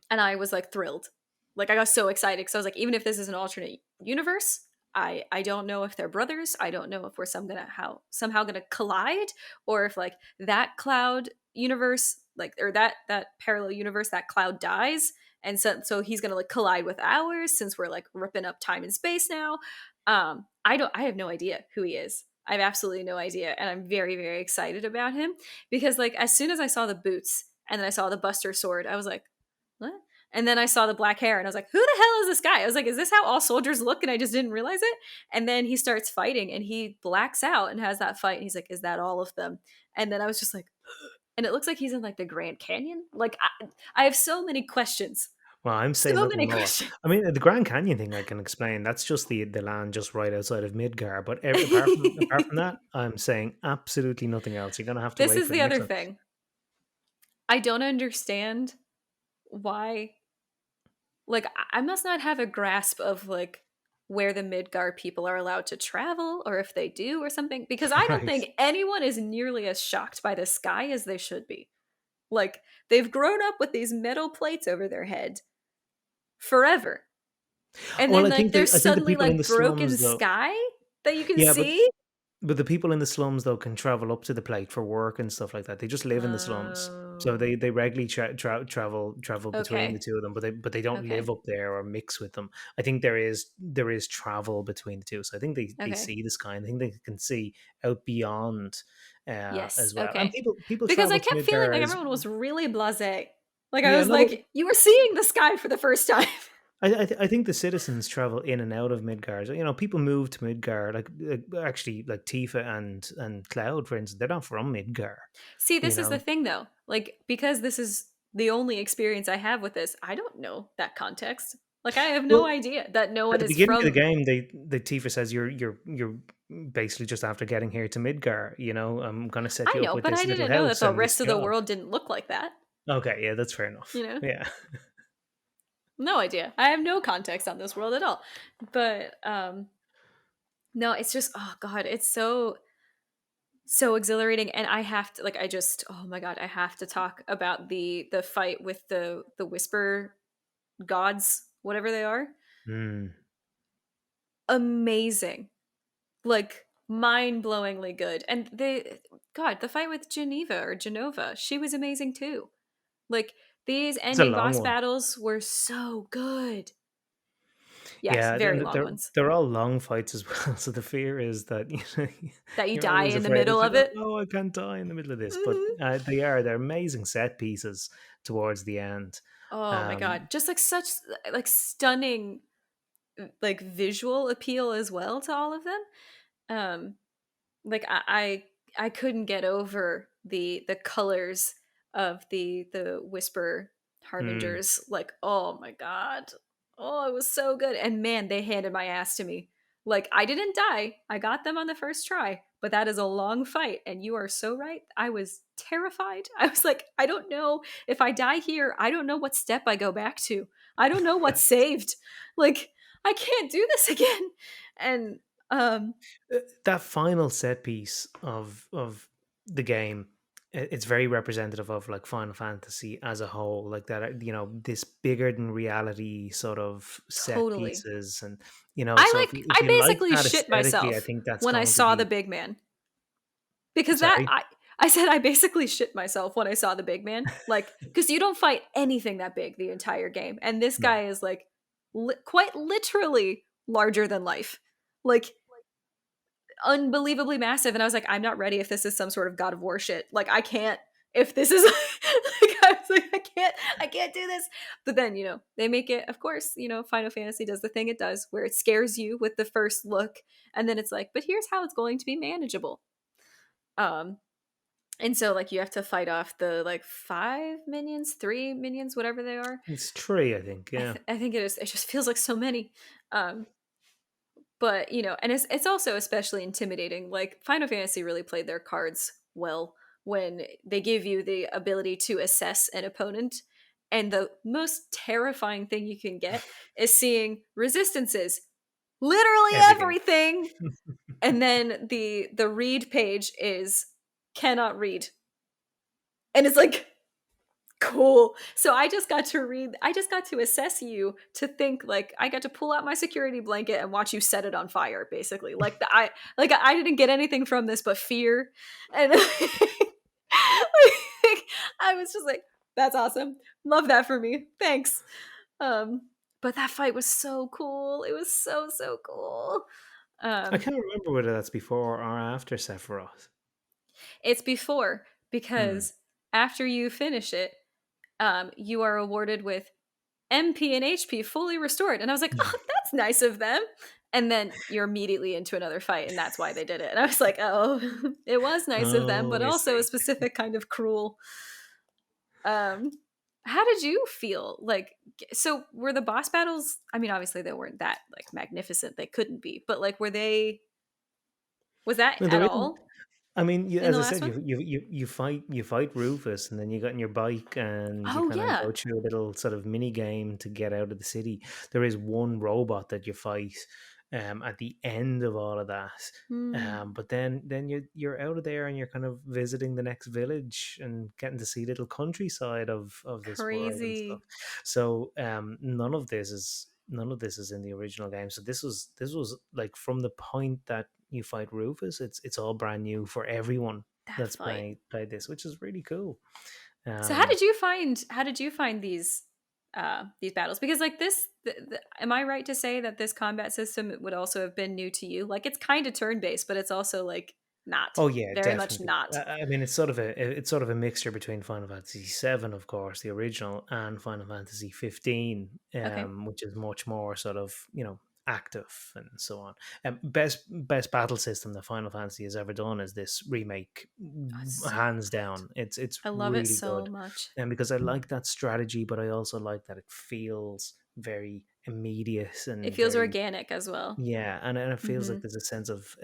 Speaker 1: and I was like thrilled. Like I got so excited because I was like, even if this is an alternate universe, I don't know if they're brothers. I don't know if we're somehow gonna collide, or if like that Cloud universe, like, or that parallel universe, that Cloud dies, and so he's gonna like collide with ours since we're like ripping up time and space now. I have no idea who he is. I have absolutely no idea, and I'm very very excited about him because like as soon as I saw the boots and then I saw the Buster sword, I was like, what? And then I saw the black hair and I was like, who the hell is this guy? I was like, is this how all soldiers look? And I just didn't realize it. And then he starts fighting and he blacks out and has that fight. And he's like, is that all of them? And then I was just like, and it looks like he's in like the Grand Canyon. Like, I have so many questions.
Speaker 2: Well, I'm saying
Speaker 1: So
Speaker 2: nothing
Speaker 1: many
Speaker 2: more.
Speaker 1: questions.
Speaker 2: I mean, the Grand Canyon thing I can explain. That's just the land just right outside of Midgar. But apart from that, I'm saying absolutely nothing else. You're gonna have to
Speaker 1: This
Speaker 2: wait
Speaker 1: is
Speaker 2: for the
Speaker 1: the
Speaker 2: next
Speaker 1: other
Speaker 2: one.
Speaker 1: thing. I don't understand why, like, I must not have a grasp of like where the Midgar people are allowed to travel, or if they do or something, because I don't
Speaker 2: Right.
Speaker 1: think anyone is nearly as shocked by the sky as they should be. Like, they've grown up with these metal plates over their head forever, and
Speaker 2: Well,
Speaker 1: then like there's
Speaker 2: I think the
Speaker 1: suddenly
Speaker 2: people in the
Speaker 1: like broken
Speaker 2: slums though.
Speaker 1: sky that you can
Speaker 2: Yeah, but
Speaker 1: see.
Speaker 2: the people in the slums though can travel up to the plate for work and stuff like that. They just live in the slums, so
Speaker 1: Oh,
Speaker 2: they regularly travel between the
Speaker 1: okay,
Speaker 2: two of them, but they don't
Speaker 1: okay,
Speaker 2: live up there or mix with them. I think there is travel between the two, so I think they
Speaker 1: okay.
Speaker 2: see the sky. And I think they can see out beyond
Speaker 1: Yes,
Speaker 2: as well. And
Speaker 1: okay.
Speaker 2: people
Speaker 1: Because I
Speaker 2: travel to
Speaker 1: kept feeling
Speaker 2: Midgar
Speaker 1: like
Speaker 2: as
Speaker 1: everyone was really blasé. Like I
Speaker 2: yeah.
Speaker 1: was
Speaker 2: No, but
Speaker 1: like, you were seeing the sky for the first time.
Speaker 2: I think the citizens travel in and out of Midgar. So, people move to Midgar, actually, like Tifa and Cloud, for instance. They're not from Midgar,
Speaker 1: See,
Speaker 2: you
Speaker 1: this is the
Speaker 2: know.
Speaker 1: thing though. Like, because this is the only experience I have with this, I don't know that context. Like, I have no
Speaker 2: Well,
Speaker 1: idea that no
Speaker 2: at
Speaker 1: one
Speaker 2: the
Speaker 1: is
Speaker 2: beginning of the
Speaker 1: from.
Speaker 2: game, the Tifa says you're basically just after getting here to Midgar. I'm gonna set
Speaker 1: I
Speaker 2: you up
Speaker 1: know,
Speaker 2: with
Speaker 1: but I
Speaker 2: this little
Speaker 1: didn't know that
Speaker 2: house
Speaker 1: the
Speaker 2: and this
Speaker 1: rest of the
Speaker 2: job.
Speaker 1: world didn't look like that.
Speaker 2: Okay, yeah, that's fair enough.
Speaker 1: You know?
Speaker 2: Yeah.
Speaker 1: No idea. I have no context on this world at all. But no, it's just, oh god, it's so exhilarating, and I have to, like, I just, oh my god, I have to talk about the fight with the whisper gods, whatever they are.
Speaker 2: Mm.
Speaker 1: Amazing. Like mind-blowingly good. And god, the fight with Geneva or Genova, she was amazing too. Like, these
Speaker 2: It's a
Speaker 1: ending
Speaker 2: long
Speaker 1: boss
Speaker 2: one.
Speaker 1: battles were so good. Yes,
Speaker 2: Yeah,
Speaker 1: very
Speaker 2: and
Speaker 1: long ones.
Speaker 2: they're all long fights as well. So the fear is that
Speaker 1: That you
Speaker 2: you're
Speaker 1: die
Speaker 2: always
Speaker 1: in the
Speaker 2: afraid.
Speaker 1: middle
Speaker 2: It's like,
Speaker 1: of it.
Speaker 2: oh, I can't die in the middle of this. But
Speaker 1: Mhm.
Speaker 2: they're amazing set pieces towards the end.
Speaker 1: Oh my god,
Speaker 2: Um,
Speaker 1: just like such like stunning like visual appeal as well to all of them. Um like I couldn't get over the colors of the whisper
Speaker 2: mm.
Speaker 1: harbingers. Like, oh my god, oh, it was so good. And man, they handed my ass to me. Like, I didn't die, I got them on the first try, but that is a long fight, and you are so right, I was terrified. I was like, I don't know, if I die here, I don't know what step I go back to. I don't know what's saved. Like, I can't do this again. And Um,
Speaker 2: That final set piece of the game, it's very representative of like Final Fantasy as a whole, like that, this bigger than reality sort of set
Speaker 1: totally.
Speaker 2: pieces. And so if
Speaker 1: I
Speaker 2: you like
Speaker 1: basically
Speaker 2: that
Speaker 1: shit
Speaker 2: aesthetically, I
Speaker 1: myself
Speaker 2: think that's
Speaker 1: when I
Speaker 2: going to
Speaker 1: saw the
Speaker 2: be.
Speaker 1: big man. Because
Speaker 2: Sorry.
Speaker 1: I said I basically shit myself when I saw the big man. Like, because you don't fight anything that big the entire game. And this
Speaker 2: No.
Speaker 1: guy is like quite literally larger than life. Like, unbelievably massive. And I was like, I'm not ready if this is some sort of God of War shit. Like, I can't, if this is, like, I was like, I can't do this. But then, they make it, of course, Final Fantasy does the thing it does where it scares you with the first look. And then it's like, but here's how it's going to be manageable. Um, and so like you have to fight off the like 5 minions, 3 minions, whatever they are.
Speaker 2: It's tree, I think. Yeah.
Speaker 1: I think it is. It just feels like so many. Um, but and it's also especially intimidating. Like Final Fantasy really played their cards well when they give you the ability to assess an opponent. And the most terrifying thing you can get is seeing resistances, literally
Speaker 2: Everything.
Speaker 1: everything. And then the read page is cannot read. And it's like, cool. So I just got to assess you to think like I got to pull out my security blanket and watch you set it on fire, basically. I didn't get anything from this but fear. And I was just like, that's awesome. Love that for me. Thanks. But that fight was so cool. It was so, so cool.
Speaker 2: I
Speaker 1: Um,
Speaker 2: can't remember whether that's before or after Sephiroth.
Speaker 1: it's before
Speaker 2: Hmm.
Speaker 1: because after you finish it, you are awarded with MP and HP fully restored. And I was like, oh, that's nice of them. And then you're immediately into another fight, and that's why they did it. And I was like, oh, it was nice of them,
Speaker 2: Oh,
Speaker 1: but
Speaker 2: I
Speaker 1: also a
Speaker 2: see.
Speaker 1: specific kind of cruel. Um, how did you feel? Like, so were the boss battles? I mean, obviously they weren't that like magnificent; they couldn't be. But like, were they? Was that
Speaker 2: No,
Speaker 1: at
Speaker 2: there isn't.
Speaker 1: all
Speaker 2: I mean,
Speaker 1: in
Speaker 2: as
Speaker 1: the
Speaker 2: I
Speaker 1: last
Speaker 2: said,
Speaker 1: one?
Speaker 2: you fight Rufus, and then you get on your bike, and you
Speaker 1: Oh
Speaker 2: kind of
Speaker 1: yeah.
Speaker 2: go through a little sort of mini game to get out of the city. There is one robot that you fight at the end of all of that,
Speaker 1: Hmm.
Speaker 2: but then you're out of there, and you're kind of visiting the next village and getting to see little countryside of this world and stuff.
Speaker 1: Crazy.
Speaker 2: So none of this is in the original game. So this was like from the point that you fight Rufus, it's all brand new for everyone
Speaker 1: That
Speaker 2: that's
Speaker 1: fight.
Speaker 2: played this, which is really cool.
Speaker 1: So
Speaker 2: Um,
Speaker 1: how did you find these battles? Because like am I right to say that this combat system would also have been new to you? Like it's kind of turn based, but it's also like not
Speaker 2: oh yeah,
Speaker 1: very much
Speaker 2: definitely.
Speaker 1: not.
Speaker 2: I mean, it's sort of a mixture between Final Fantasy VII, of course, the original, and Final Fantasy 15,
Speaker 1: Okay.
Speaker 2: which is much more sort of active and so on. Best battle system that Final Fantasy has ever done is this remake,
Speaker 1: Oh, it's so
Speaker 2: hands
Speaker 1: good.
Speaker 2: down. It's
Speaker 1: I love it
Speaker 2: really
Speaker 1: so
Speaker 2: good,
Speaker 1: much.
Speaker 2: and because I like that strategy, but I also like that it feels very immediate
Speaker 1: It
Speaker 2: and
Speaker 1: feels
Speaker 2: very.
Speaker 1: organic as well.
Speaker 2: Yeah, and it feels like
Speaker 1: Mhm.
Speaker 2: there's a sense of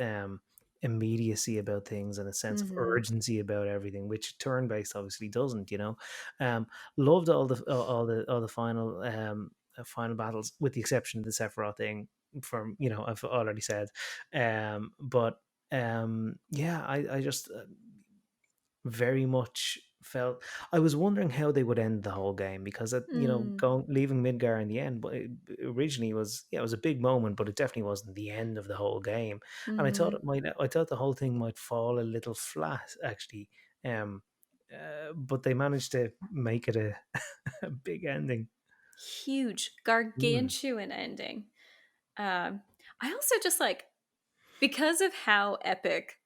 Speaker 2: immediacy about things and a sense of
Speaker 1: Mhm.
Speaker 2: urgency about everything, which turn based obviously doesn't. Um, Loved all the final battles, with the exception of the Sephiroth thing. From I've already said, but yeah, I just very much felt. I was wondering how they would end the whole game, because
Speaker 1: Mm.
Speaker 2: going leaving Midgar in the end, but it originally was, yeah, it was a big moment, but it definitely wasn't the end of the whole game. And
Speaker 1: Mhm.
Speaker 2: I thought the whole thing might fall a little flat, actually. Um, but they managed to make it a, a big ending.
Speaker 1: Huge,
Speaker 2: Mm.
Speaker 1: gargantuan ending. I also just like because of how epic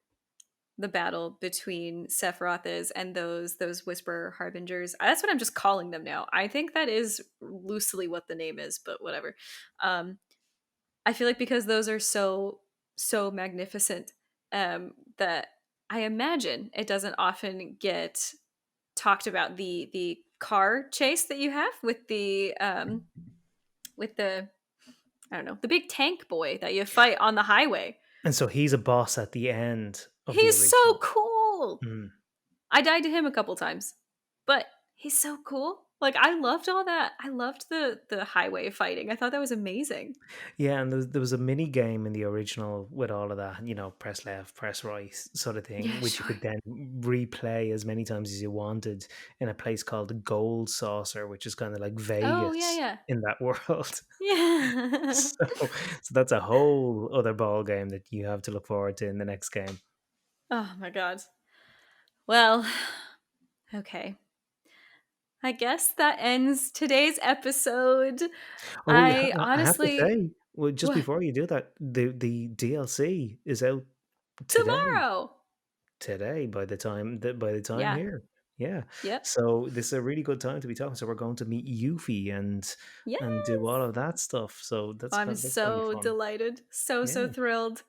Speaker 1: the battle between Sephiroth is and those Whisper Harbingers. That's what I'm just calling them now. I think that is loosely what the name is, but whatever. Um, I feel like because those are so magnificent, that I imagine it doesn't often get talked about the car chase that you have with the I don't know, the big tank boy that you fight on the highway.
Speaker 2: And so he's a boss at the end of the
Speaker 1: He's so
Speaker 2: original.
Speaker 1: cool.
Speaker 2: Mm.
Speaker 1: I died to him a couple times, but he's so cool. Like, I loved all that. I loved the highway fighting. I thought that was amazing.
Speaker 2: Yeah, and there was a mini game in the original with all of that, press left, press right sort of thing,
Speaker 1: Yeah,
Speaker 2: which you
Speaker 1: sure.
Speaker 2: could then replay as many times as you wanted in a place called the Gold Saucer, which is kind of like
Speaker 1: Oh, yeah,
Speaker 2: Vegas
Speaker 1: yeah.
Speaker 2: in that world.
Speaker 1: Yeah.
Speaker 2: So that's a whole other ball game that you have to look forward to in the next game.
Speaker 1: Oh my god. Well, okay. I guess that ends today's episode.
Speaker 2: Oh,
Speaker 1: I
Speaker 2: I have to
Speaker 1: honestly
Speaker 2: say, well, just
Speaker 1: what?
Speaker 2: before you do that, the DLC is out today.
Speaker 1: Tomorrow.
Speaker 2: Today by the time
Speaker 1: Yeah.
Speaker 2: here. Yeah.
Speaker 1: Yep.
Speaker 2: So this is a really good time to be talking. So we're going to meet Yuffie and do all
Speaker 1: Yes.
Speaker 2: of that stuff. So
Speaker 1: I'm
Speaker 2: that's gonna be
Speaker 1: so
Speaker 2: fun.
Speaker 1: delighted. So, so
Speaker 2: Yeah.
Speaker 1: thrilled.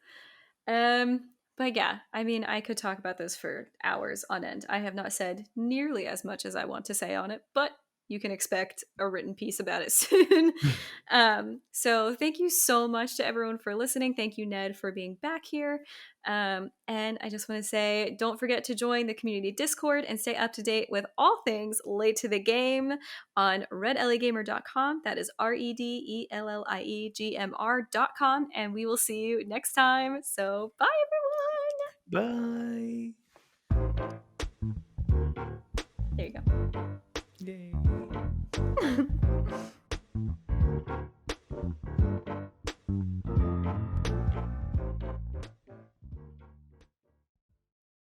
Speaker 1: But yeah, I mean, I could talk about this for hours on end. I have not said nearly as much as I want to say on it, but you can expect a written piece about it soon. So thank you so much to everyone for listening. Thank you, Ned, for being back here. And I just want to say, don't forget to join the community Discord and stay up to date with all things late to the game on redelligamer.com. That is REDELLIEGMR.com. And we will see you next time. So bye,
Speaker 2: Bye.
Speaker 1: everyone. There
Speaker 2: Yay.
Speaker 1: you go.